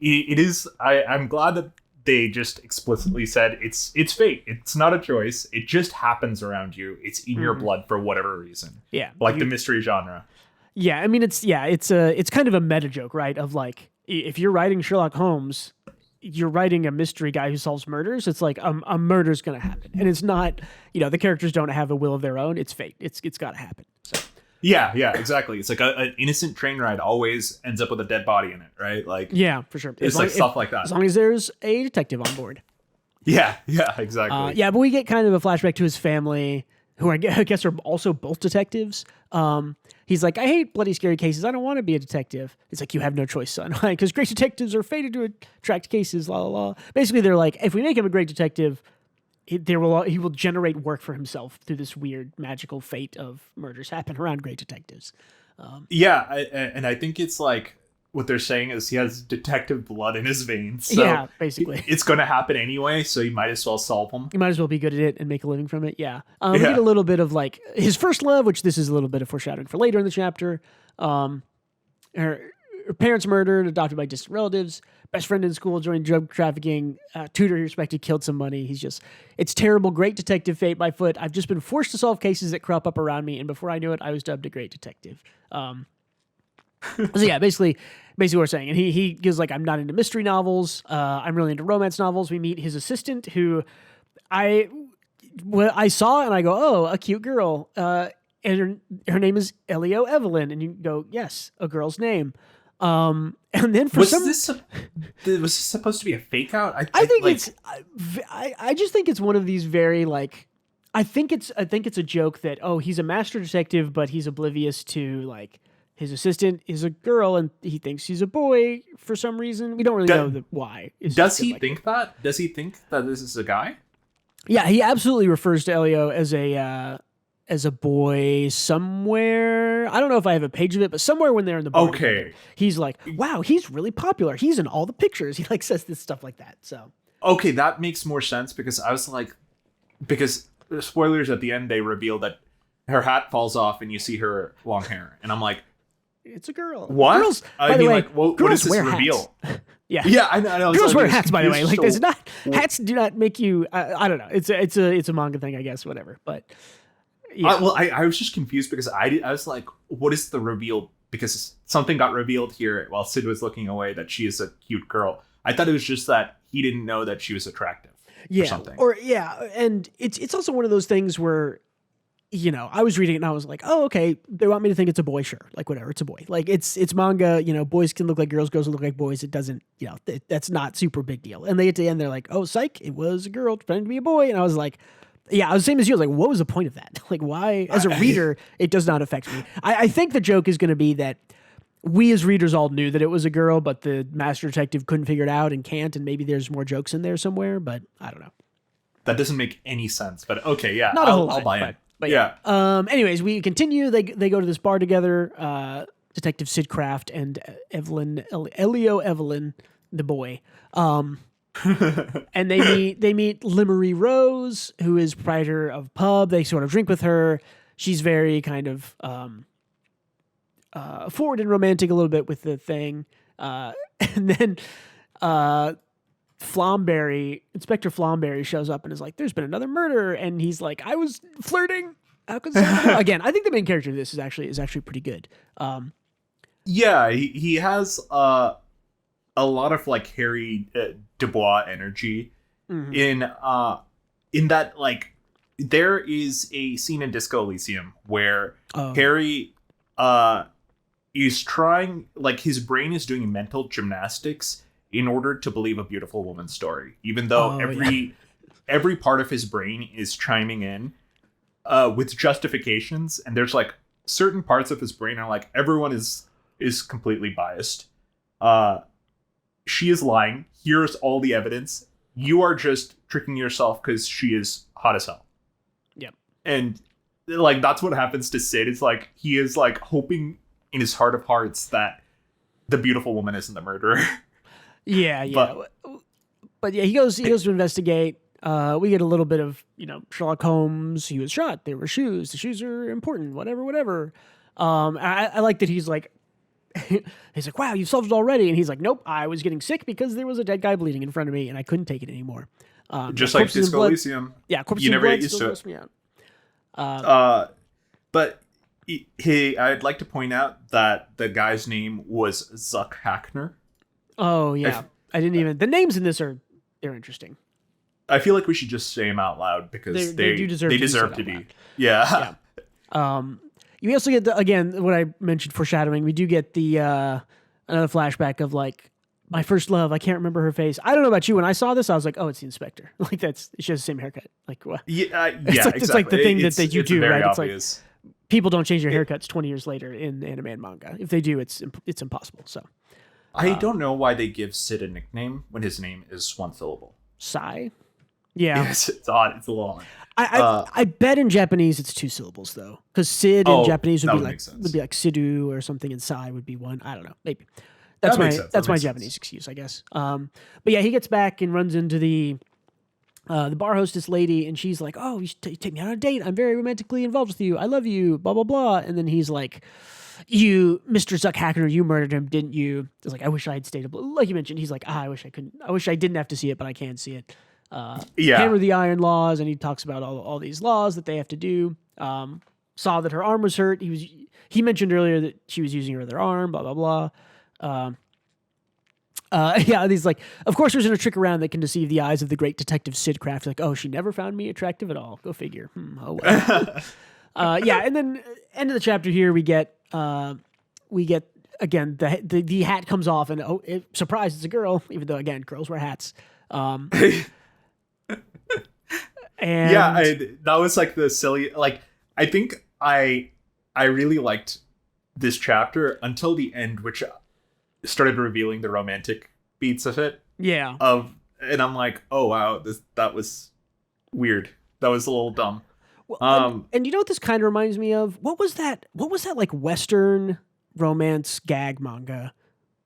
Speaker 2: It is. I'm glad that they just explicitly said it's fate. It's not a choice. It just happens around you. It's in your blood for whatever reason.
Speaker 1: Yeah.
Speaker 2: The mystery genre.
Speaker 1: Yeah, I mean, it's kind of a meta joke, right? Of if you're writing Sherlock Holmes, you're writing a mystery guy who solves murders. It's a murder's going to happen, and it's not. The characters don't have a will of their own. It's fate. It's got to happen. So.
Speaker 2: Yeah, exactly. It's an innocent train ride always ends up with a dead body in it, right?
Speaker 1: Yeah, for sure.
Speaker 2: It's stuff like that.
Speaker 1: As long as there's a detective on board.
Speaker 2: Yeah, exactly.
Speaker 1: But we get kind of a flashback to his family, who I guess are also both detectives. He's like, I hate bloody scary cases. I don't want to be a detective. It's like, you have no choice, son. Because great detectives are fated to attract cases, la la la. Basically, they're like, if we make him a great detective, he will generate work for himself through this weird magical fate of murders happen around great detectives.
Speaker 2: And I think it's what they're saying is he has detective blood in his veins. So
Speaker 1: yeah, basically.
Speaker 2: It's going to happen anyway, so you might as well solve them.
Speaker 1: You might as well be good at it and make a living from it, yeah. We get a little bit of his first love, which this is a little bit of foreshadowing for later in the chapter. Her parents murdered, adopted by distant relatives. Best friend in school joined drug trafficking. Tutor he respected killed somebody. It's terrible, great detective fate by foot. I've just been forced to solve cases that crop up around me, and before I knew it, I was dubbed a great detective. So yeah, basically what we're saying. And he goes I'm not into mystery novels. I'm really into romance novels. We meet his assistant, who I saw and I go, oh, a cute girl. And her name is Elio Evelyn. And you go, yes, a girl's name. And then
Speaker 2: was this supposed to be a fake out?
Speaker 1: I think I just think it's one of these very I think it's a joke that, oh, he's a master detective, but he's oblivious to His assistant is a girl, and he thinks he's a boy for some reason. We don't really know why.
Speaker 2: Does he think that? Does he think that this is a guy?
Speaker 1: Yeah, he absolutely refers to Elio as a boy somewhere. I don't know if I have a page of it, but somewhere when they're in the bar,
Speaker 2: okay,
Speaker 1: he's like, "Wow, he's really popular. He's in all the pictures." He like says this stuff like that. So
Speaker 2: okay, that makes more sense because I was like, because spoilers at the end, they reveal that her hat falls off and you see her long hair, and I'm like,
Speaker 1: it's a girl.
Speaker 2: What?
Speaker 1: Girls, by the way,
Speaker 2: like, what is this reveal?
Speaker 1: Yeah,
Speaker 2: I know.
Speaker 1: Girls wear hats, by the way. Like, there's not hats do not make you. I don't know. It's a manga thing, I guess. Whatever. But yeah.
Speaker 2: I was just confused because I was like, what is the reveal? Because something got revealed here while Sid was looking away that she is a cute girl. I thought it was just that he didn't know that she was attractive.
Speaker 1: Yeah.
Speaker 2: Or something.
Speaker 1: And it's also one of those things where, you know, I was reading it and I was like, oh, okay, they want me to think it's a boy, sure. Like, whatever, it's a boy. Like, it's manga, you know, boys can look like girls, girls look like boys. It doesn't, you know, that's not super big deal. And they at the end, they're like, oh, psych, it was a girl pretending to be a boy. And I was like, yeah, I was the same as you. I was like, what was the point of that? Like, why, as a reader, it does not affect me. I think the joke is going to be that we as readers all knew that it was a girl, but the master detective couldn't figure it out and can't. And maybe there's more jokes in there somewhere, but I don't know.
Speaker 2: That doesn't make any sense, but okay, yeah,
Speaker 1: not a whole lot,
Speaker 2: I'll buy it.
Speaker 1: But yeah. Anyways, we continue. They go to this bar together. Detective Sid Craft and Elio Evelyn, the boy. And they meet Limery Rose, who is proprietor of pub. They sort of drink with her. She's very kind of forward and romantic a little bit with the thing. And then Inspector Flomberry shows up and is like, there's been another murder. And he's like, I was flirting. How could again, I think the main character of this is actually pretty good.
Speaker 2: Yeah, he has a lot of like Harry Dubois energy in that, like, there is a scene in Disco Elysium where Harry is trying, like, his brain is doing mental gymnastics in order to believe a beautiful woman's story, even though every part of his brain is chiming in with justifications, and there's like certain parts of his brain are like, everyone is completely biased. She is lying. Here's all the evidence. You are just tricking yourself because she is hot as hell.
Speaker 1: Yep. And
Speaker 2: like that's what happens to Sid. It's like he is like hoping in his heart of hearts that the beautiful woman isn't the murderer.
Speaker 1: Yeah. But yeah, he goes to investigate. We get a little bit of, you know, Sherlock Holmes. He was shot. There were shoes. The shoes are important. Whatever. I like that he's like, wow, you've solved it already. And he's like, nope, I was getting sick because there was a dead guy bleeding in front of me and I couldn't take it anymore.
Speaker 2: Just like Disco Elysium.
Speaker 1: Yeah, corpse
Speaker 2: you
Speaker 1: never
Speaker 2: get used to it.
Speaker 1: Me out.
Speaker 2: But I'd like to point out that the guy's name was Zuck Hackner.
Speaker 1: Oh yeah, I didn't even. The names in this they're interesting.
Speaker 2: I feel like we should just say them out loud because they deserve to be. Yeah.
Speaker 1: You also get again what I mentioned, foreshadowing. We do get the another flashback of like my first love. I can't remember her face. I don't know about you. When I saw this, I was like, oh, it's the inspector. Like she has the same haircut. Like what? It's like the thing that you do, right?
Speaker 2: Obvious.
Speaker 1: It's like people don't change their haircuts 20 years later in anime and manga. If they do, it's impossible. So
Speaker 2: I don't know why they give Sid a nickname when his name is one syllable.
Speaker 1: Sai. Yeah,
Speaker 2: it's odd. It's a little
Speaker 1: odd. I bet in Japanese it's two syllables though, because Sid in Japanese would be like Sidu or something, and Sai would be one. I don't know. Maybe that's my Japanese excuse, I guess. But yeah, he gets back and runs into the bar hostess lady, and she's like, "Oh, you should take me on a date. I'm very romantically involved with you. I love you." Blah blah blah. And then he's like, "You, Mr. Zuck Hackner, you murdered him, didn't you?" It's like, "I wish I had stayed up." Like you mentioned, he's like, "I wish I couldn't. I wish I didn't have to see it, but I can see it." Hammer the Iron Laws, and he talks about all these laws that they have to do. Saw that her arm was hurt. He mentioned earlier that she was using her other arm. Blah blah blah. He's like, of course, there's a trick around that can deceive the eyes of the great detective Sid Craft. Like, oh, she never found me attractive at all. Go figure. Oh well. And then end of the chapter here, we get again the hat comes off, and surprise, it's a girl. Even though again, girls wear hats. And
Speaker 2: that was like the silly, like, I think I really liked this chapter until the end, which started revealing the romantic beats of it.
Speaker 1: Yeah.
Speaker 2: And I'm like, oh wow, that was weird. That was a little dumb.
Speaker 1: Well, and you know what this kind of reminds me of? What was that like Western romance gag manga?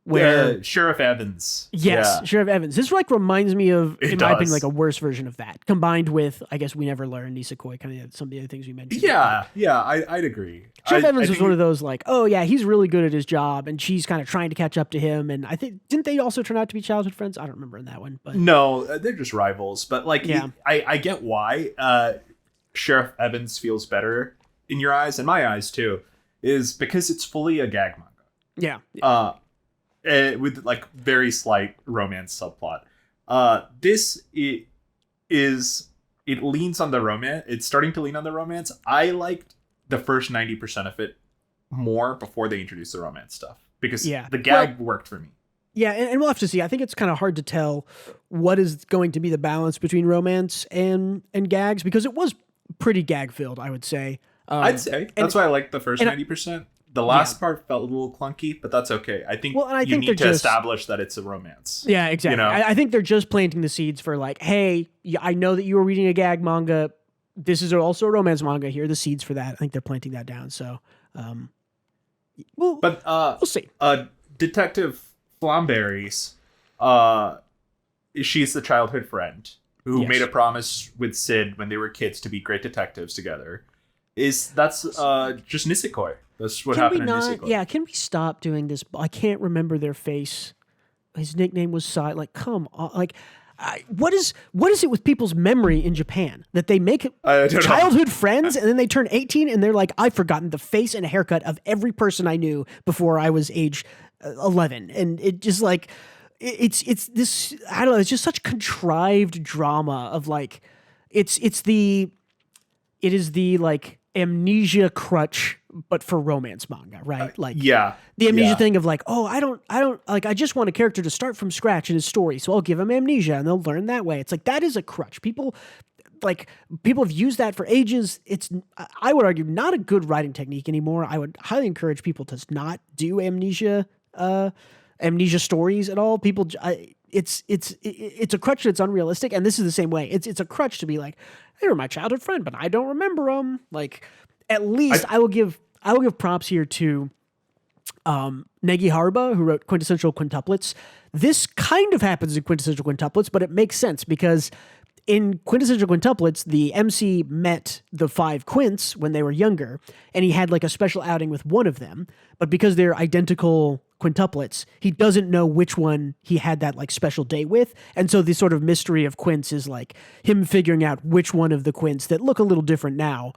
Speaker 1: Where
Speaker 2: Sheriff Evans.
Speaker 1: Yes, yeah. Sheriff Evans. This like reminds me of, in my opinion, like a worse version of that, combined with, I guess, We Never Learn, Nisekoi, kind of some of the other things we mentioned.
Speaker 2: Yeah, I'd agree.
Speaker 1: Sheriff Evans was one of those like, oh yeah, he's really good at his job, and she's kind of trying to catch up to him. And I think, didn't they also turn out to be childhood friends? I don't remember in that one, but
Speaker 2: no, they're just rivals. But like, yeah. I get why Sheriff Evans feels better in your eyes, and my eyes too, is because it's fully a gag manga.
Speaker 1: Yeah.
Speaker 2: With like very slight romance subplot. This it leans on the romance. It's starting to lean on the romance. I liked the first 90% of it more before they introduced the romance stuff, because the gag worked for me.
Speaker 1: Yeah, and we'll have to see. I think it's kind of hard to tell what is going to be the balance between romance and gags, because it was pretty gag filled, I would say.
Speaker 2: I'd say that's why I liked the first 90%. The last part felt a little clunky, but that's okay. I think you need to establish that it's a romance.
Speaker 1: Yeah, exactly. You know? I think they're just planting the seeds for like, hey, I know that you were reading a gag manga. This is also a romance manga. Here are the seeds for that. I think they're planting that down. So, we'll see.
Speaker 2: Detective Flamberries, she's the childhood friend who made a promise with Sid when they were kids to be great detectives together. That's just Nisekoi. That's what happened in Nisekoi.
Speaker 1: Yeah, can we stop doing this? I can't remember their face. His nickname was Sai. Like, come on. Like, what is it with people's memory in Japan that they make childhood friends and then they turn 18 and they're like, I've forgotten the face and haircut of every person I knew before I was age 11. And it just like, it's this, I don't know, it's just such contrived drama of like, it is the like amnesia crutch, but for romance manga, right? Like, the amnesia thing of like, oh, I don't like, I just want a character to start from scratch in his story, so I'll give him amnesia and they'll learn that way. It's like, that is a crutch. People have used that for ages. It's, I would argue, not a good writing technique anymore. I would highly encourage people to not do amnesia stories at all. People, it's a crutch that's unrealistic, and this is the same way. It's a crutch to be like, they were my childhood friend, but I don't remember them. Like, at least I will give props here to Negi Haruba, who wrote Quintessential Quintuplets. This kind of happens in Quintessential Quintuplets, but it makes sense because in Quintessential Quintuplets, the MC met the 5 quints when they were younger, and he had like a special outing with one of them. But because they're identical quintuplets, he doesn't know which one he had that like special day with. And so the sort of mystery of quints is like him figuring out which one of the quints that look a little different now,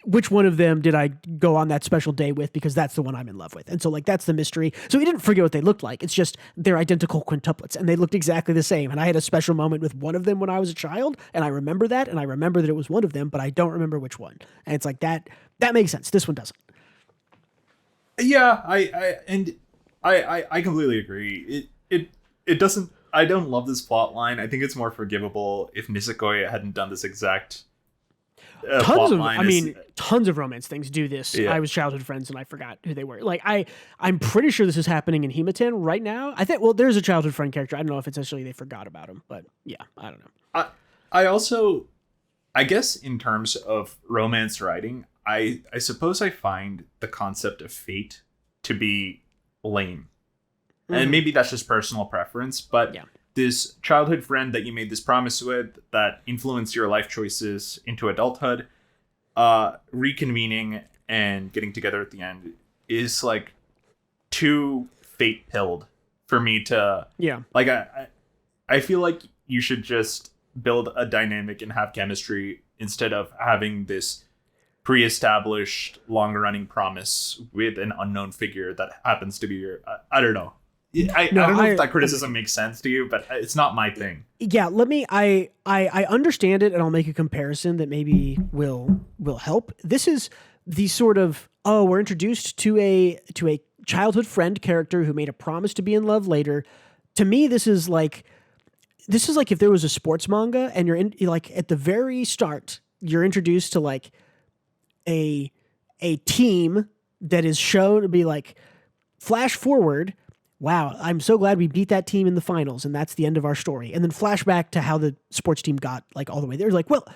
Speaker 1: which one of them did I go on that special day with, because that's the one I'm in love with. And so like, that's the mystery. So he didn't forget what they looked like. It's just they're identical quintuplets and they looked exactly the same. And I had a special moment with one of them when I was a child, and I remember that, and I remember that it was one of them, but I don't remember which one. And it's like that makes sense. This one doesn't.
Speaker 2: Yeah, I completely agree. It doesn't. I don't love this plot line. I think it's more forgivable if Nisekoi hadn't done this exact
Speaker 1: tons of romance things do this. Yeah. I was childhood friends and I forgot who they were. Like, I'm pretty sure this is happening in Himiten right now. I think, well, there's a childhood friend character. I don't know if it's actually they forgot about him, but yeah, I don't know.
Speaker 2: I guess in terms of romance writing, I suppose I find the concept of fate to be lame. Mm. And maybe that's just personal preference, but this childhood friend that you made this promise with that influenced your life choices into adulthood, reconvening and getting together at the end is like too fate-pilled for me to... Yeah. Like, I feel like you should just build a dynamic and have chemistry instead of having this pre-established long-running promise with an unknown figure that happens to be your... I don't know. I don't know if that criticism makes sense to you, but it's not my thing.
Speaker 1: Yeah, I understand it, and I'll make a comparison that maybe will help. This is the sort of, we're introduced to a childhood friend character who made a promise to be in love later. To me, this is like if there was a sports manga and you're in, like, at the very start, you're introduced to like a team that is shown to be like, flash forward, wow, I'm so glad we beat that team in the finals, and that's the end of our story. And then flashback to how the sports team got like all the way there. Like, well,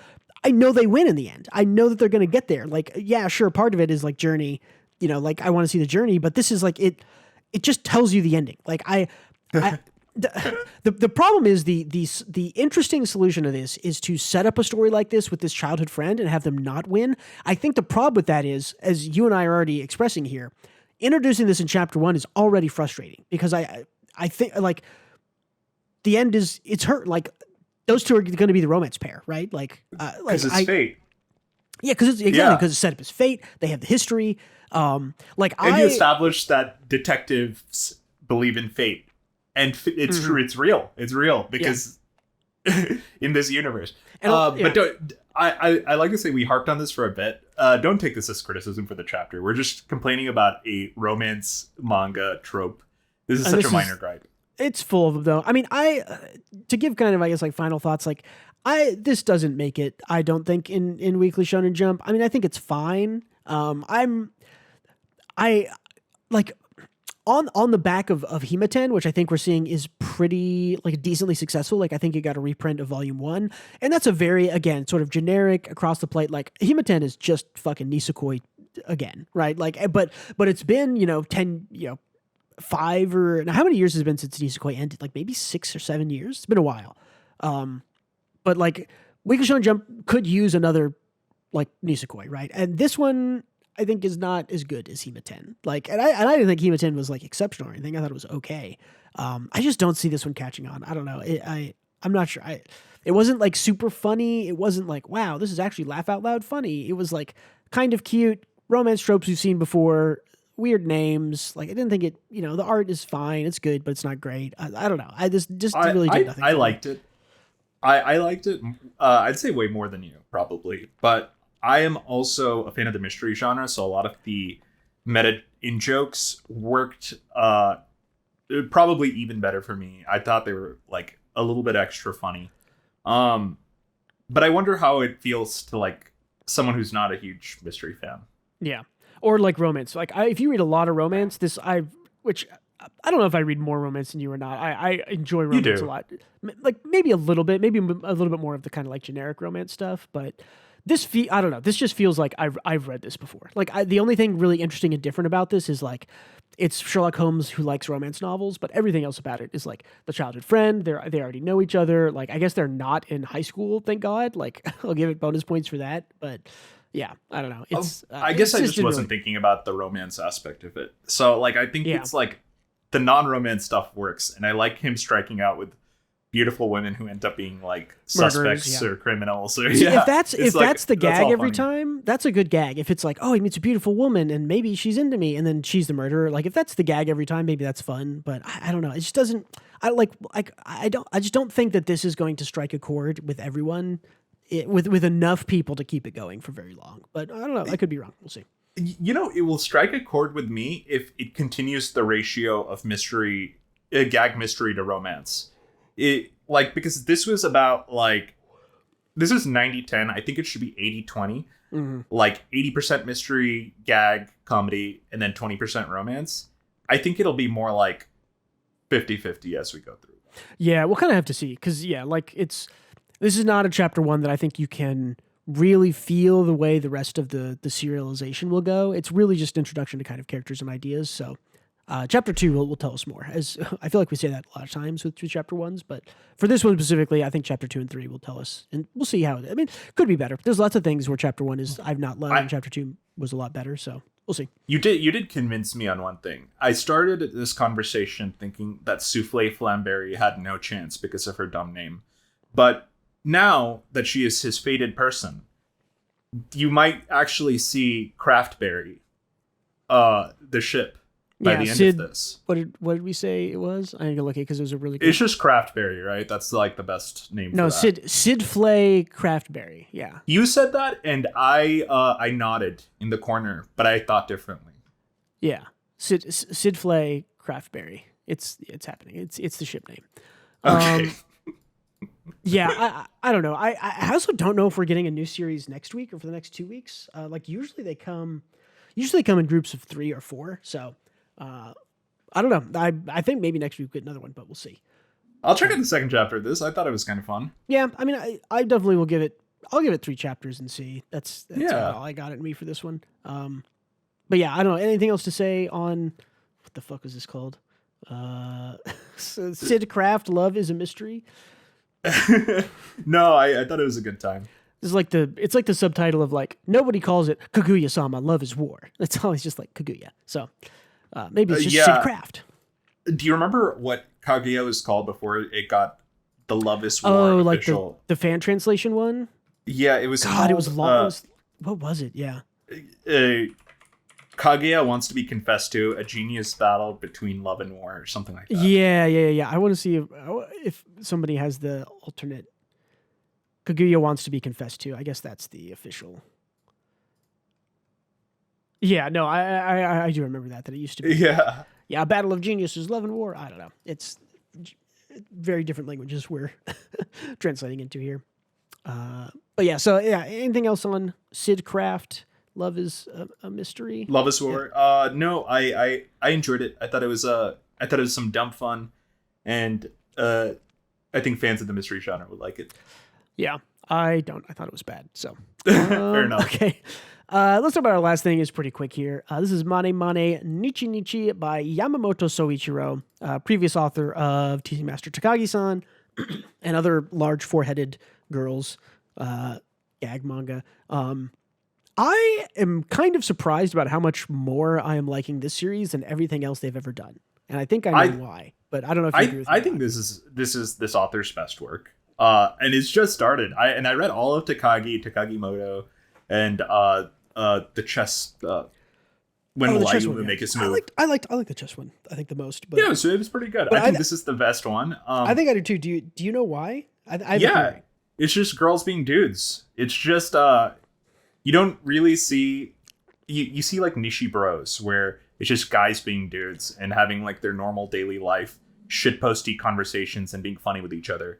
Speaker 1: I know they win in the end. I know that they're going to get there. Like, yeah, sure, part of it is like journey, you know, like I want to see the journey, but this is like it just tells you the ending. Like the problem is the interesting solution to this is to set up a story like this with this childhood friend and have them not win. I think the problem with that is, as you and I are already expressing here, introducing this in chapter 1 is already frustrating because I think like the end is it's hurt. Like those two are going to be the romance pair, right? Like
Speaker 2: because it's fate.
Speaker 1: Yeah, because it's set up as fate. They have the history. You
Speaker 2: established that detectives believe in fate. And it's true. It's real. It's real because in this universe. But I like to say we harped on this for a bit. Don't take this as criticism for the chapter. We're just complaining about a romance manga trope. This is such a minor gripe.
Speaker 1: It's full of them, though. I mean, to give kind of, I guess, like final thoughts, like this doesn't make it, I don't think, in Weekly Shonen Jump. I mean, I think it's fine. On the back of Himaten, which I think we're seeing is pretty like decently successful. Like I think it got a reprint of volume 1, and that's a very, again, sort of generic across the plate. Like Himaten is just fucking Nisekoi again, right? Like, but it's been 5 or how many years has it been since Nisekoi ended? Like maybe 6 or 7 years. It's been a while. But like Weekly Shonen Jump could use another like Nisekoi, right? And this one, I think, is not as good as Himaten. Like, and I didn't think Himaten was like exceptional or anything. I thought it was okay. I just don't see this one catching on. I don't know. I'm not sure. It wasn't like super funny. It wasn't like, wow, this is actually laugh out loud funny. It was like kind of cute romance tropes we've seen before. Weird names. Like I didn't think it. The art is fine. It's good, but it's not great. I don't know. I just really did nothing.
Speaker 2: I liked it. I liked it. I'd say way more than you probably, but I am also a fan of the mystery genre, so a lot of the meta in-jokes worked probably even better for me. I thought they were like a little bit extra funny. But I wonder how it feels to like someone who's not a huge mystery fan.
Speaker 1: Yeah. Or like romance. Like if you read a lot of romance, which I don't know if I read more romance than you or not. I enjoy romance a lot. Like maybe a little bit more of the kind of like generic romance stuff, but I don't know. This just feels like I've read this before. Like the only thing really interesting and different about this is like it's Sherlock Holmes who likes romance novels, but everything else about it is like the childhood friend. They already know each other. Like I guess they're not in high school, thank God. Like I'll give it bonus points for that. But yeah, I don't know.
Speaker 2: I guess I just wasn't thinking about the romance aspect of it. So like I think it's like the non-romance stuff works, and I like him striking out with beautiful women who end up being like suspects or criminals. Or,
Speaker 1: if that's the gag every time, that's a good gag. If it's like, oh, he meets a beautiful woman and maybe she's into me, and then she's the murderer. Like if that's the gag every time, maybe that's fun. But I don't know. It just doesn't. I just don't think that this is going to strike a chord with everyone, with enough people to keep it going for very long. But I don't know. I could be wrong. We'll see.
Speaker 2: It will strike a chord with me if it continues the ratio of mystery, gag mystery to romance. Because this was about like, this is 90-10. I think it should be 80-20. Mm-hmm. Like 80% mystery, gag, comedy, and then 20% romance. I think it'll be more like 50-50 as we go through.
Speaker 1: Yeah, we'll kind of have to see. Because, this is not a chapter 1 that I think you can really feel the way the rest of the serialization will go. It's really just introduction to kind of characters and ideas. So chapter 2 will tell us more. As I feel like we say that a lot of times with chapter 1s, but for this one specifically, I think chapter 2 and 3 will tell us, and we'll see how it. I mean, could be better. There's lots of things where chapter 1 is I've not loved, and chapter 2 was a lot better. So we'll see.
Speaker 2: You did convince me on one thing. I started this conversation thinking that Souffle Flamberry had no chance because of her dumb name, but now that she is his fated person, you might actually see Craftberry, the ship. By the end of this.
Speaker 1: What did we say it was? I need to look at it because it was a really good...
Speaker 2: It's just Craftberry, right? That's like the best name for that.
Speaker 1: Sid Flay Craftberry, yeah.
Speaker 2: You said that, and I nodded in the corner, but I thought differently.
Speaker 1: Yeah. Sid Flay Craftberry. It's happening. It's the ship name.
Speaker 2: Okay.
Speaker 1: Yeah, I don't know. I also don't know if we're getting a new series next week or for the next 2 weeks. Usually Usually come in groups of 3 or 4. So I don't know. I think maybe next week we'll get another one, but we'll see.
Speaker 2: I'll check out the second chapter of this. I thought it was kind of fun.
Speaker 1: Yeah, I mean, I definitely will give it. I'll give it 3 chapters and see. That's all I got in me for this one. But yeah, I don't know. Anything else to say on what the fuck was this called? Sid Craft, Love is a Mystery.
Speaker 2: No, I thought it was a good time.
Speaker 1: It's like the subtitle of like nobody calls it Kaguya-sama, Love is War. It's always just like Kaguya. So maybe it's just Sid Craft.
Speaker 2: Do you remember what Kaguya was called before it got the Love is War?
Speaker 1: Oh, like
Speaker 2: official?
Speaker 1: the fan translation one.
Speaker 2: Yeah, it was.
Speaker 1: God, it was long. What was it? Yeah.
Speaker 2: Kaguya wants to be confessed to, a genius battle between love and war, or something like that.
Speaker 1: Yeah. I want to see if somebody has the alternate. Kaguya wants to be confessed to. I guess that's the official. Yeah, no, I do remember that it used to be. Yeah, Battle of Geniuses, Love and War. I don't know. It's very different languages we're translating into here. But yeah, so yeah, anything else on Sid Craft? Love is a Mystery.
Speaker 2: Love is War. No, I enjoyed it. I thought it was some dumb fun, and I think fans of the mystery genre would like it.
Speaker 1: Yeah, I don't. I thought it was bad. So
Speaker 2: fair enough.
Speaker 1: Okay, let's talk about our last thing. Is pretty quick here. This is Mane Mane Nichi by Yamamoto Souichirou, previous author of Teasing Master Takagi-san and other large four-headed girls gag manga. I am kind of surprised about how much more I am liking this series than everything else they've ever done, and I think I know why. But I don't know if you agree with me.
Speaker 2: I think this is this author's best work, and it's just started. I read all of Takagimoto, and the chess. When will I make his move?
Speaker 1: I like the chess one. I think the most. But,
Speaker 2: yeah, so it was pretty good. I think this is the best one.
Speaker 1: I think I do too. Do you know why?
Speaker 2: Yeah, it's just girls being dudes. It's just you don't really see you see like Nishi Bros where it's just guys being dudes and having like their normal daily life shitposty conversations and being funny with each other.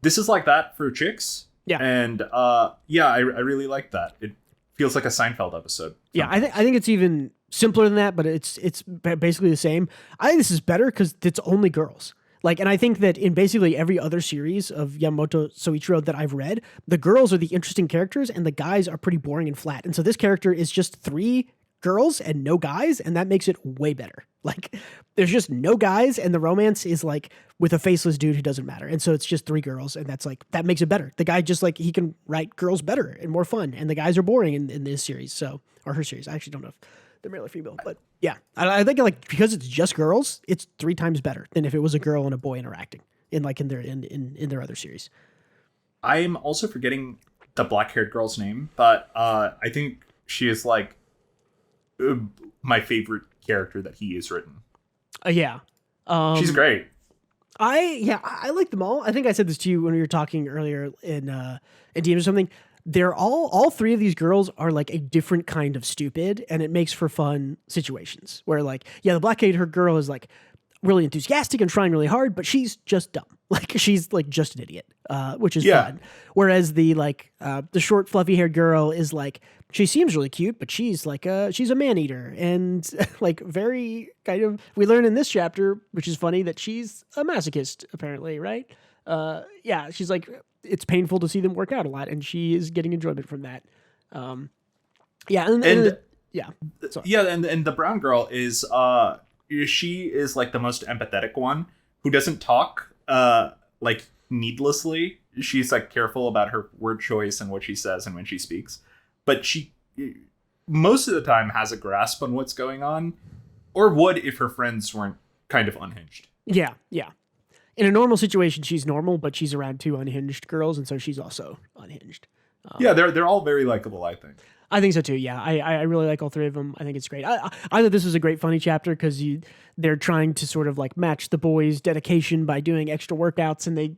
Speaker 2: This is like that for chicks.
Speaker 1: Yeah.
Speaker 2: And I really like that. It feels like a Seinfeld episode.
Speaker 1: Yeah, I think it's even simpler than that, but it's basically the same. I think this is better because it's only girls. Like, and I think that in basically every other series of Yamamoto Souichirou that I've read, the girls are the interesting characters and the guys are pretty boring and flat. And so this character is just 3 girls and no guys, and that makes it way better. Like, there's just no guys, and the romance is like with a faceless dude who doesn't matter. And so it's just 3 girls, and that makes it better. The guy just like, he can write girls better and more fun, and the guys are boring in this series, or her series. I actually don't know if they're male or female, but yeah, I think like because it's just girls, it's 3 times better than if it was a girl and a boy interacting in their other series.
Speaker 2: I am also forgetting the black-haired girl's name, but I think she is like my favorite character that he has written.
Speaker 1: Yeah,
Speaker 2: she's great.
Speaker 1: I like them all. I think I said this to you when we were talking earlier in DMs or something. They're all 3 of these girls are like a different kind of stupid, and it makes for fun situations where like, yeah, the black-haired girl is like really enthusiastic and trying really hard, but she's just dumb. Like she's like just an idiot, which is fun. Whereas the short fluffy haired girl is like, she seems really cute, but she's like she's a man eater and like very kind of, we learn in this chapter, which is funny, that she's a masochist apparently, right? Yeah, she's like, it's painful to see them work out a lot, and she is getting enjoyment from that. And
Speaker 2: the brown girl is she is like the most empathetic one, who doesn't talk like needlessly. She's like careful about her word choice and what she says and when she speaks, but she most of the time has a grasp on what's going on, or would if her friends weren't kind of unhinged.
Speaker 1: Yeah. In a normal situation, she's normal, but she's around 2 unhinged girls, and so she's also unhinged.
Speaker 2: They're all very likable, I think.
Speaker 1: I think so too. Yeah, I really like all 3 of them. I think it's great. I thought this was a great funny chapter because they're trying to sort of like match the boys' dedication by doing extra workouts, and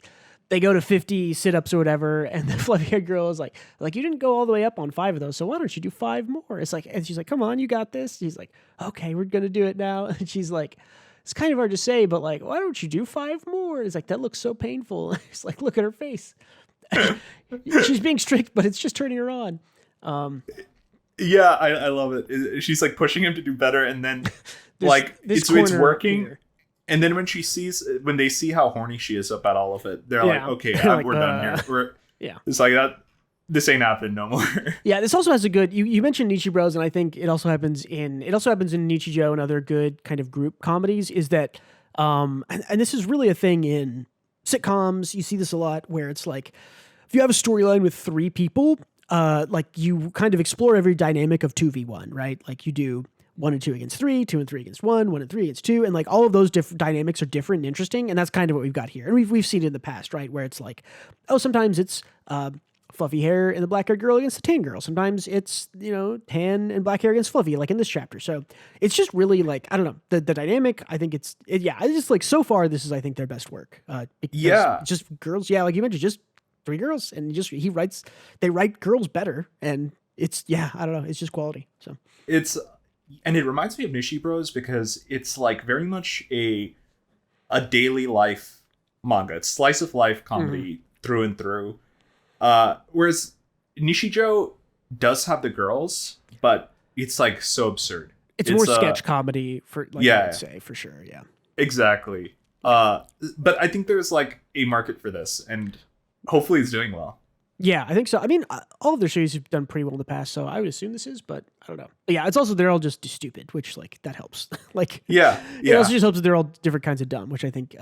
Speaker 1: they go to 50 sit-ups or whatever, and the fluffy-haired girl is like you didn't go all the way up on 5 of those, so why don't you do 5 more? It's like, and she's like, come on, you got this. He's like, okay, we're gonna do it now. And she's like, it's kind of hard to say, but like, why don't you do 5 more? It's like, that looks so painful. It's like, look at her face. She's being strict, but it's just turning her on.
Speaker 2: Yeah, I love it. She's like pushing him to do better, and then it's working. Here. And then when they see how horny she is about all of it, they're like, okay, we're done here. It's like that. This ain't happening no more.
Speaker 1: Yeah, this also has a good. You mentioned Nichi Bros, and I think it also happens in Nichijou and other good kind of group comedies. Is that and this is really a thing in sitcoms. You see this a lot where it's like if you have a storyline with 3 people, like you kind of explore every dynamic of 2v1, right? Like you do 1 and 2 against 3, 2 and 3 against 1, 1 and 3 against 2, and like all of those different dynamics are different and interesting, and that's kind of what we've got here. And we've seen it in the past, right? Where it's like, sometimes it's fluffy hair and the black haired girl against the tan girl. Sometimes it's, tan and black hair against fluffy, like in this chapter. So it's just really like, I don't know, the dynamic, I think it's just like so far, this is, I think, their best work. Just girls. Yeah. Like you mentioned, just 3 girls, and they write girls better, and it's, I don't know. It's just quality. So
Speaker 2: and it reminds me of Nichi Bros because it's like very much a daily life manga. It's slice of life comedy through and through. Whereas Nichijou does have the girls, but it's like so absurd.
Speaker 1: It's more sketch comedy I would say, for sure. Yeah,
Speaker 2: exactly. But I think there's like a market for this, and hopefully it's doing well.
Speaker 1: Yeah, I think so. I mean, all of their series have done pretty well in the past, so I would assume this is, but I don't know. But yeah, it's also, they're all just stupid, which like that helps. Like, it also just helps that they're all different kinds of dumb, which I think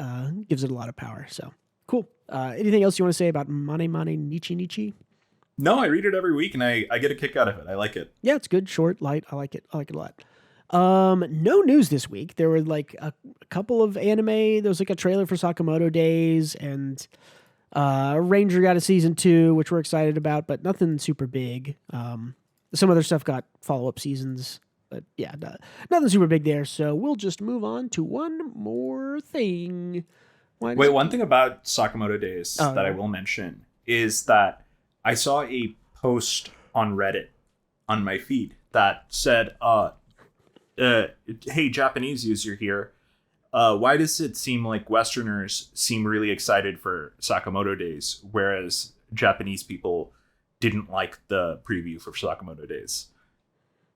Speaker 1: gives it a lot of power. So cool. Anything else you want to say about Mane Nichi?
Speaker 2: No, I read it every week and I get a kick out of it. I like it.
Speaker 1: Yeah, it's good, short, light. I like it a lot. No news this week. There were like a couple of anime. There was like a trailer for Sakamoto Days, and Ranger got a season 2, which we're excited about, but nothing super big. Some other stuff got follow-up seasons, but yeah, nothing super big there. So we'll just move on to one more thing.
Speaker 2: Wait, one thing about Sakamoto Days that I will mention is that I saw a post on Reddit on my feed that said, hey, Japanese user here, why does it seem like Westerners seem really excited for Sakamoto Days, whereas Japanese people didn't like the preview for Sakamoto Days?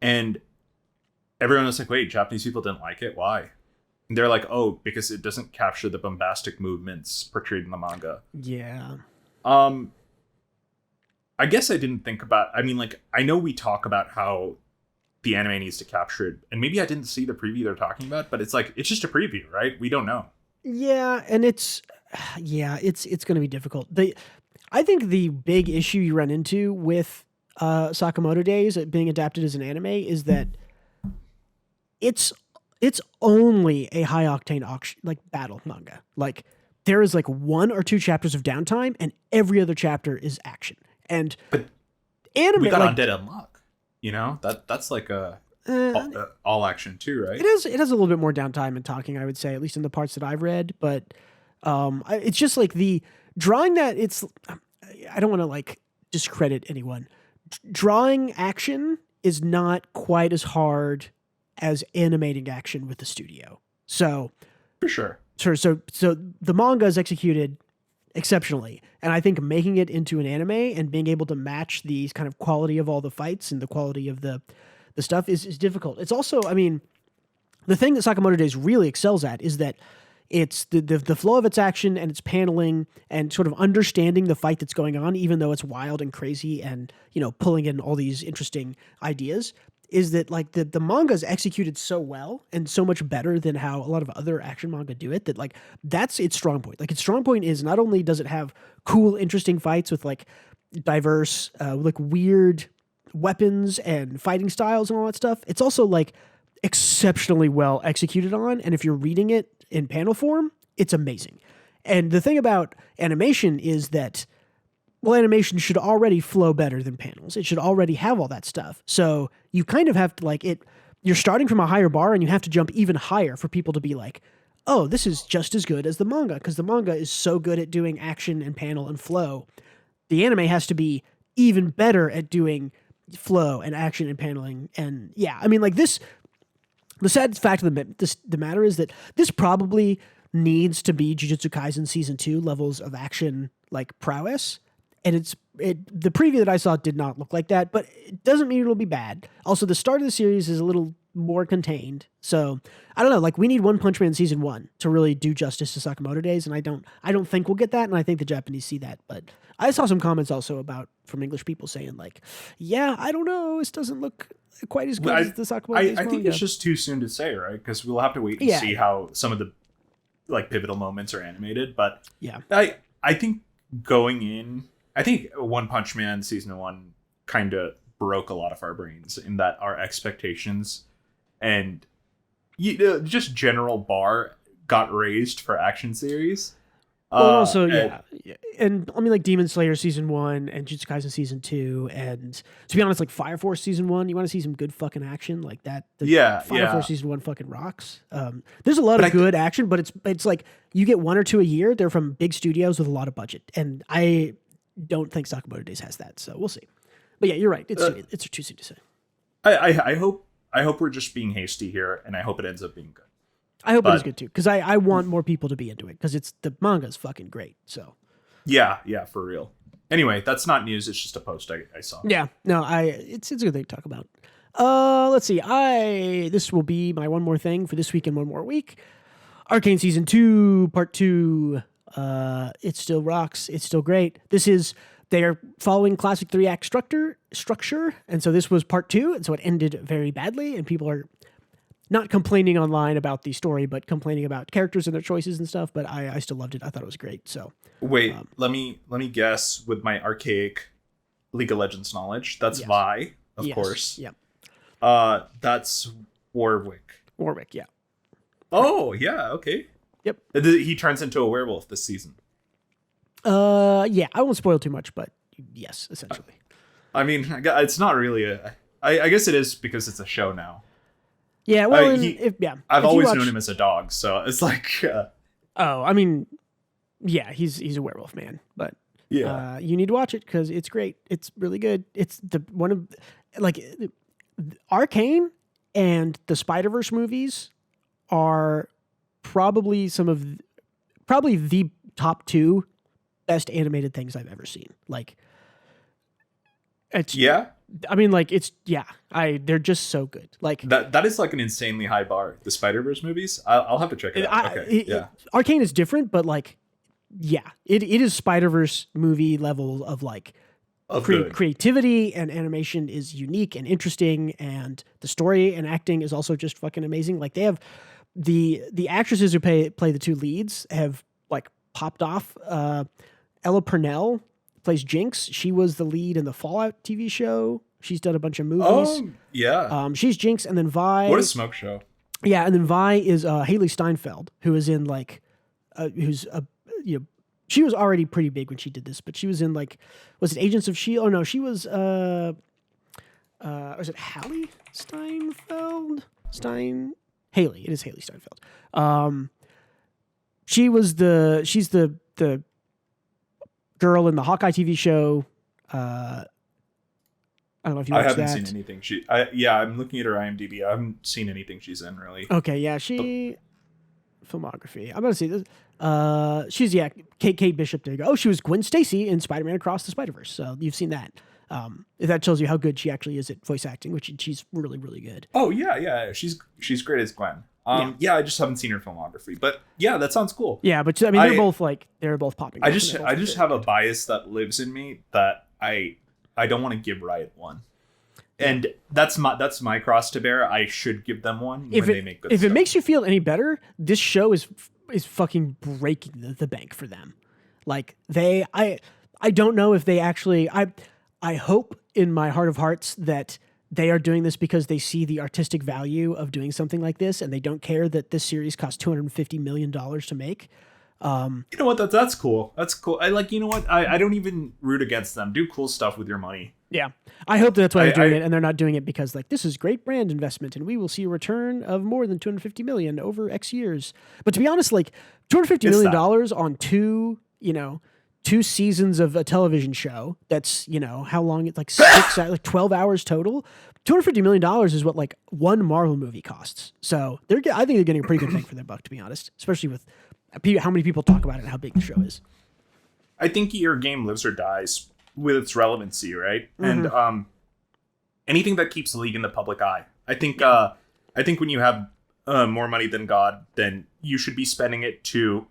Speaker 2: And everyone was like, wait, Japanese people didn't like it? Why? And they're like, oh, because it doesn't capture the bombastic movements portrayed in the manga.
Speaker 1: Yeah.
Speaker 2: I guess I didn't think about, I mean, like, I know we talk about how the anime needs to capture it, and maybe I didn't see the preview they're talking about, but it's like, it's just a preview, right? We don't know.
Speaker 1: Yeah, and it's going to be difficult. I think the big issue you run into with Sakamoto Days being adapted as an anime is that it's only a high octane like battle manga. Like there is like 1 or 2 chapters of downtime, and every other chapter is action. And
Speaker 2: but
Speaker 1: anime,
Speaker 2: we got Undead Unlock. That's like all action too, right?
Speaker 1: It has a little bit more downtime and talking, I would say, at least in the parts that I've read. But it's just like the drawing that it's. I don't want to like discredit anyone. Drawing action is not quite as hard as animating action with the studio. So
Speaker 2: for sure.
Speaker 1: So the manga is executed exceptionally, and I think making it into an anime and being able to match the kind of quality of all the fights and the quality of the stuff is difficult. It's also, I mean, the thing that Sakamoto Days really excels at is that it's the flow of its action and its paneling and sort of understanding the fight that's going on, even though it's wild and crazy and, pulling in all these interesting ideas, is that like the manga is executed so well and so much better than how a lot of other action manga do it, that like that's its strong point. Like its strong point is not only does it have cool, interesting fights with like diverse, like weird weapons and fighting styles and all that stuff, it's also like exceptionally well executed on. And if you're reading it in panel form, it's amazing. And the thing about animation is that, well, animation should already flow better than panels. It should already have all that stuff. So you kind of have to like it. You're starting from a higher bar and you have to jump even higher for people to be like, oh, this is just as good as the manga, because the manga is so good at doing action and panel and flow. The anime has to be even better at doing flow and action and paneling. And yeah, I mean, like this, the sad fact of the matter is that this probably needs to be Jujutsu Kaisen Season 2 levels of action, like prowess. And it's the preview that I saw did not look like that, but it doesn't mean it'll be bad. Also, the start of the series is a little more contained. So I don't know, like we need One Punch Man season 1 to really do justice to Sakamoto Days. And I don't think we'll get that. And I think the Japanese see that, but I saw some comments also from English people saying like, yeah, I don't know. This doesn't look quite as good as the Sakamoto Days
Speaker 2: I think it's just too soon to say, right? Because we'll have to wait and see how some of the like pivotal moments are animated. But
Speaker 1: yeah,
Speaker 2: I think going in, I think One Punch Man season 1 kind of broke a lot of our brains in that our expectations and just general bar got raised for action series.
Speaker 1: Well, also, and I mean, like Demon Slayer season 1 and Jujutsu Kaisen season 2, and to be honest, like Fire Force season 1. You want to see some good fucking action like that? Fire Force season 1 fucking rocks. There's a lot of good action, but it's like you get 1 or 2 a year. They're from big studios with a lot of budget, and I don't think Sakamoto Days has that. So we'll see. But yeah, you're right. It's too soon to say.
Speaker 2: I hope we're just being hasty here, and I hope it ends up being good.
Speaker 1: I hope it is good too, because I want more people to be into it, because the manga's fucking great. So
Speaker 2: yeah, for real. Anyway, that's not news. It's just a post I saw.
Speaker 1: Yeah, no, it's a good thing to talk about. Let's see. This will be my one more thing for this week and one more week. Arcane season 2, part 2. It still rocks. It's still great. They are following classic 3-act structure, and so this was part 2, and so it ended very badly, and people are not complaining online about the story, but complaining about characters and their choices and stuff. But I still loved it. I thought it was great. So
Speaker 2: wait, let me guess with my archaic League of Legends knowledge. That's Vi, of course.
Speaker 1: Yep.
Speaker 2: That's Warwick.
Speaker 1: Warwick, yeah.
Speaker 2: Oh yeah, okay.
Speaker 1: Yep.
Speaker 2: He turns into a werewolf this season.
Speaker 1: Yeah. I won't spoil too much, but yes, essentially.
Speaker 2: I mean, it's not really I guess it is because it's a show now.
Speaker 1: Yeah, well,
Speaker 2: I've always known him as a dog, so it's like.
Speaker 1: I mean, yeah, he's a werewolf man, but you need to watch it because it's great. It's really good. It's one of Arcane and the Spider-Verse movies are probably the top 2 best animated things I've ever seen. Like, it's I mean, like they're just so good. Like
Speaker 2: that is like an insanely high bar. The Spider-Verse movies, I'll have to check it out.
Speaker 1: Arcane is different, but like, it is Spider-Verse movie level of like creativity, and animation is unique and interesting, and the story and acting is also just fucking amazing. Like they have the actresses who play the 2 leads have like popped off. Ella Purnell plays Jinx. She was the lead in the Fallout TV show. She's done a bunch of movies.
Speaker 2: Oh, yeah.
Speaker 1: She's Jinx, and then Vi.
Speaker 2: What a smoke show.
Speaker 1: Yeah, and then Vi is Haley Steinfeld, who is in like, she was already pretty big when she did this, but she was in like, was it Agents of S.H.I.E.L.D.? Oh no, she was, was it Haley Steinfeld? Haley. It is Haley Steinfeld. She's the girl in the Hawkeye TV show. I don't know if you watched that.
Speaker 2: I haven't seen anything. I'm looking at her IMDb. I haven't seen anything she's in, really.
Speaker 1: Okay, yeah, filmography. I'm going to see this. She's, Kate Bishop. There you go. Oh, she was Gwen Stacy in Spider-Man Across the Spider-Verse, so you've seen that. If that tells you how good she actually is at voice acting, which she's really, really good.
Speaker 2: Oh, yeah. She's great as Gwen. I just haven't seen her filmography, but yeah, that sounds cool.
Speaker 1: Yeah, but I mean, they're both popping.
Speaker 2: I just have a bias that lives in me that I don't want to give Riot one, and that's my cross to bear. I should give them one when they make good stuff.
Speaker 1: If it makes you feel any better, this show is fucking breaking the bank for them. Like I don't know if they actually. I hope in my heart of hearts that they are doing this because they see the artistic value of doing something like this, and they don't care that this series cost $250 million to make.
Speaker 2: You know what? That's cool. That's cool. You know what? I don't even root against them. Do cool stuff with your money.
Speaker 1: Yeah. I hope that's why they're doing it, and they're not doing it because like this is great brand investment and we will see a return of more than $250 million over X years. But to be honest, like $250 million on two seasons of a television show that's, how long it's like 12 hours total. $250 million is what like one Marvel movie costs. So I think they're getting a pretty good bang for their buck, to be honest, especially with how many people talk about it and how big the show is.
Speaker 2: I think your game lives or dies with its relevancy, right? And anything that keeps League in the public eye. I think when you have more money than God, then you should be spending it to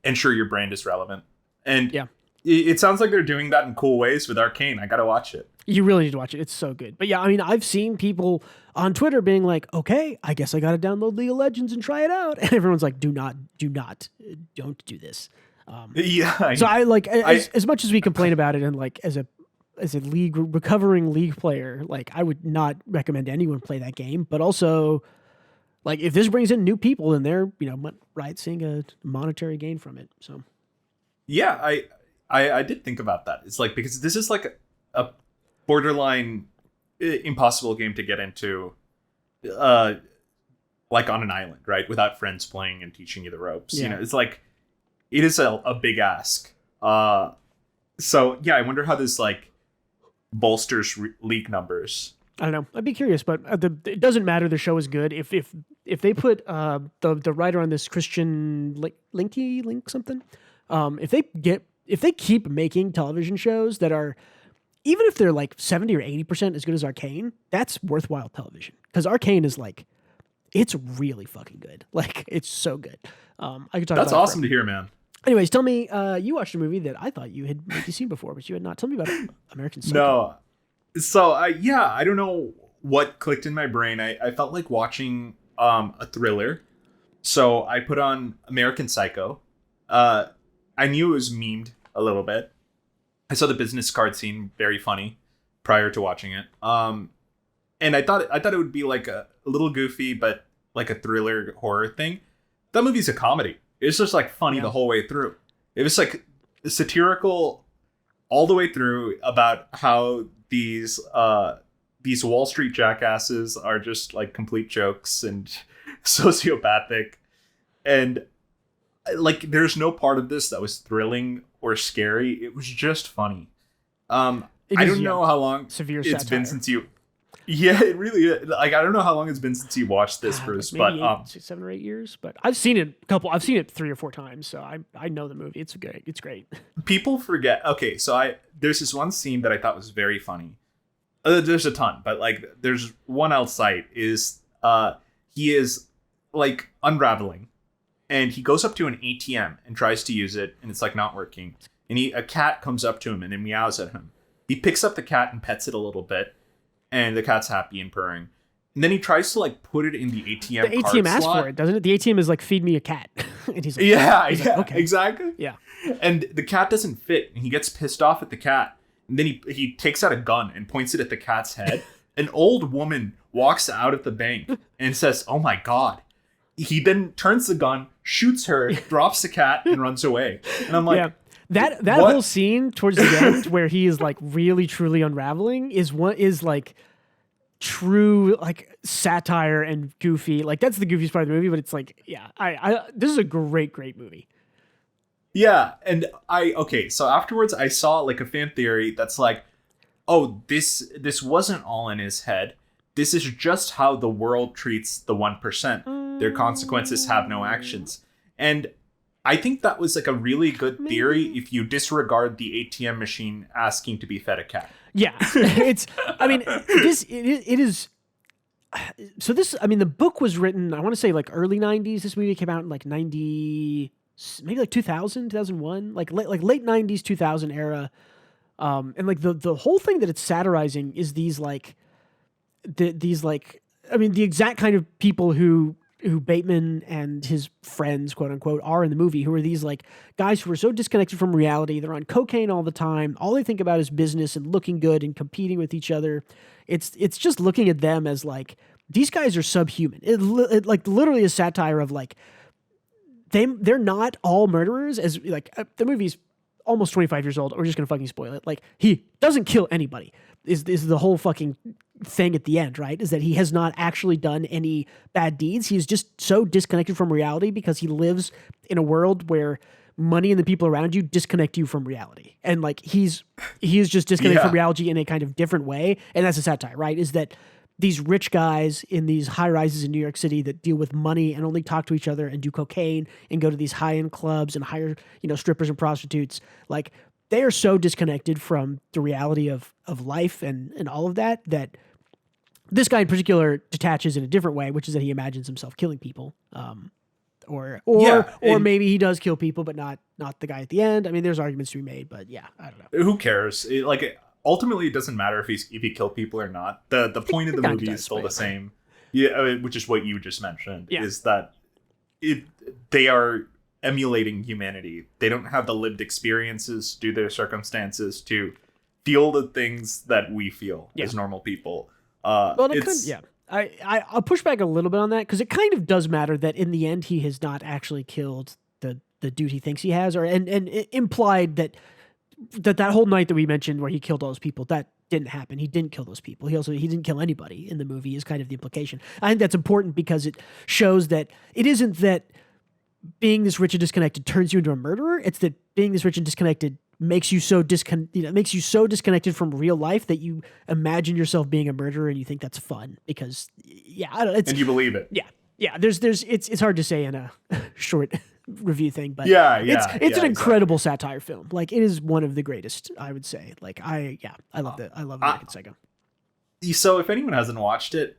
Speaker 2: ensure your brand is relevant. And it sounds like they're doing that in cool ways with Arcane. I gotta watch it.
Speaker 1: You really need to watch it. It's so good. But yeah, I mean, I've seen people on Twitter being like, okay, I guess I got to download League of Legends and try it out. And everyone's like, don't do this. So I like, as much as we complain about it, and like as a recovering League player, like I would not recommend anyone play that game. But also, like if this brings in new people, then they're, seeing a monetary gain from it. So
Speaker 2: yeah, I did think about that. It's like, because this is like a borderline impossible game to get into, like on an island, right? Without friends playing and teaching you the ropes.
Speaker 1: Yeah.
Speaker 2: It's like, it is a big ask. So yeah, I wonder how this like bolsters League numbers.
Speaker 1: I don't know. I'd be curious, but it doesn't matter. The show is good. If they put the writer on this, Christian Link something, if they keep making television shows that are, even if they're like 70 or 80% as good as Arcane, that's worthwhile television. Because Arcane is like, it's really fucking good. Like, it's so good. I could talk.
Speaker 2: That's about awesome to hear, man.
Speaker 1: Anyways, tell me, you watched a movie that I thought you had maybe seen before, but you had not. Tell me about it. American Psycho.
Speaker 2: No. So, I don't know what clicked in my brain. I felt like watching a thriller. So I put on American Psycho. I knew it was memed a little bit. I saw the business card scene, very funny, prior to watching it. And I thought it would be like a little goofy, but like a thriller horror thing. That movie's a comedy. It's just like funny the whole way through. It was like satirical all the way through about how these Wall Street jackasses are just like complete jokes and sociopathic. And like, there's no part of this that was thrilling or scary. It was just funny. I don't know how long
Speaker 1: severe
Speaker 2: it's
Speaker 1: satire.
Speaker 2: been since you. Yeah, it really is. Like, I don't know how long it's been since you watched this, Bruce,
Speaker 1: like
Speaker 2: but
Speaker 1: 7 or 8 years. But I've seen it I've seen it 3 or 4 times, so I know the movie. It's great. It's great.
Speaker 2: People forget. Okay, so there's this one scene that I thought was very funny. There's a ton, but like there's one I'll cite is he is like unraveling, and he goes up to an ATM and tries to use it, and it's like not working. And a cat comes up to him and then meows at him. He picks up the cat and pets it a little bit, and the cat's happy and purring. And then he tries to like put it in the ATM.
Speaker 1: The ATM asks for it, doesn't it? The ATM is like, feed me a cat. And he's like,
Speaker 2: okay, exactly.
Speaker 1: Yeah.
Speaker 2: And the cat doesn't fit, and he gets pissed off at the cat. And then he takes out a gun and points it at the cat's head. An old woman walks out of the bank and says, "Oh my God." He then turns the gun, shoots her, drops the cat, and runs away. And I'm like,
Speaker 1: that whole scene towards the end where he is like really truly unraveling is like true like satire and goofy. Like, that's the goofiest part of the movie, but it's like, this is a great movie.
Speaker 2: Yeah, and so afterwards I saw like a fan theory that's like, oh, this wasn't all in his head. This is just how the world treats the 1%. Their consequences have no actions. And I think that was like a really good theory if you disregard the ATM machine asking to be fed a cat.
Speaker 1: Yeah, it is. So this, I mean, the book was written, I want to say like early 90s. This movie came out in like 90, maybe like 2000, 2001, like late 90s, 2000 era. And like the whole thing that it's satirizing is these like, the exact kind of people who Bateman and his friends, quote unquote, are in the movie, who are these like guys who are so disconnected from reality. They're on cocaine all the time. All they think about is business and looking good and competing with each other. It's just looking at them as like, these guys are subhuman. It like literally a satire of like, they're not all murderers. As like the movie's almost 25 years old. We're just gonna fucking spoil it. Like, he doesn't kill anybody. Is the whole fucking thing at the end, right? Is that he has not actually done any bad deeds. He's just so disconnected from reality because he lives in a world where money and the people around you disconnect you from reality. And like, he's just disconnected from reality in a kind of different way. And that's a satire, right? Is that these rich guys in these high rises in New York City that deal with money and only talk to each other and do cocaine and go to these high-end clubs and hire, strippers and prostitutes. Like, they are so disconnected from the reality of life and all of that this guy in particular detaches in a different way, which is that he imagines himself killing people. Or maybe he does kill people, but not the guy at the end. I mean, there's arguments to be made, but yeah, I don't know.
Speaker 2: Who cares? Ultimately, it doesn't matter if he killed people or not. The point of the movie is still the same. Yeah, which is what you just mentioned. Yeah. Is that they are emulating humanity. They don't have the lived experiences due to their circumstances to feel the things that we feel as normal people.
Speaker 1: I'll push back a little bit on that because it kind of does matter that in the end he has not actually killed the dude he thinks he has, and it implied that whole night that we mentioned where he killed all those people, that didn't happen. He didn't kill those people. He didn't kill anybody in the movie is kind of the implication. I think that's important because it shows that it isn't that being this rich and disconnected turns you into a murderer. It's that being this rich and disconnected makes you so disconnected from real life that you imagine yourself being a murderer and you think that's fun because
Speaker 2: and you believe it.
Speaker 1: Yeah. It's hard to say in a short review thing, but it's an incredible satire film. Like it is one of the greatest, I would say. Like I love it. I love American Psycho.
Speaker 2: So if anyone hasn't watched it,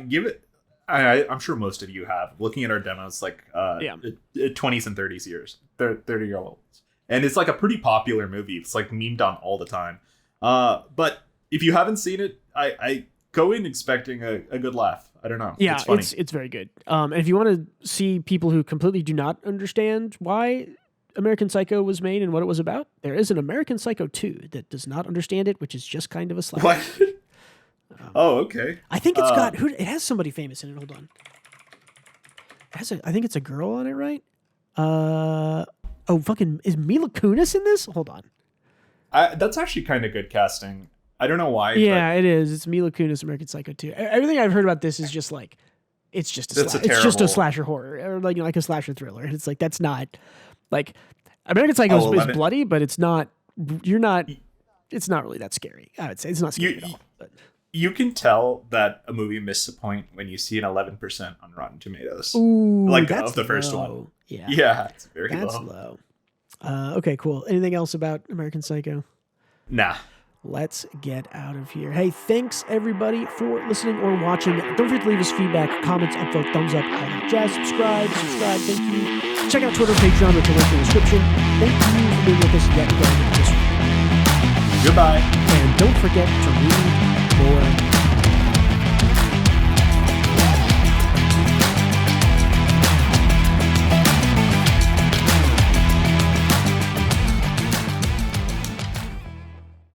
Speaker 2: give it. I'm sure most of you have. Looking at our demos, 20s and 30s years, 30-year-olds. And it's like a pretty popular movie. It's like memed on all the time. But if you haven't seen it, I go in expecting a good laugh. I don't know.
Speaker 1: Yeah,
Speaker 2: it's funny.
Speaker 1: It's very good. And if you want to see people who completely do not understand why American Psycho was made and what it was about, there is an American Psycho 2 that does not understand it, which is just kind of a slasher.
Speaker 2: What? Okay.
Speaker 1: I think it's got it has somebody famous in it. Hold on. I think it's a girl on it, right? Is Mila Kunis in this? Hold on.
Speaker 2: That's actually kind of good casting. I don't know why.
Speaker 1: Yeah, it is. It's Mila Kunis, American Psycho 2. Everything I've heard about this is just like, it's just a slasher horror or like a slasher thriller. And it's like, that's not like American Psycho is bloody, but it's not really that scary. I would say it's not scary at all. But.
Speaker 2: You can tell that a movie missed a point when you see an 11% on Rotten Tomatoes.
Speaker 1: Ooh,
Speaker 2: that's of the first one. Yeah, it's very low.
Speaker 1: That's low. Okay, cool. Anything else about American Psycho?
Speaker 2: Nah.
Speaker 1: Let's get out of here. Hey, thanks everybody for listening or watching. Don't forget to leave us feedback, comments, upvote, thumbs up, all that jazz. Subscribe. Thank you. Check out Twitter, Patreon, which will link in the description. Thank you for being with us yet again this week.
Speaker 2: Goodbye.
Speaker 1: And don't forget to read more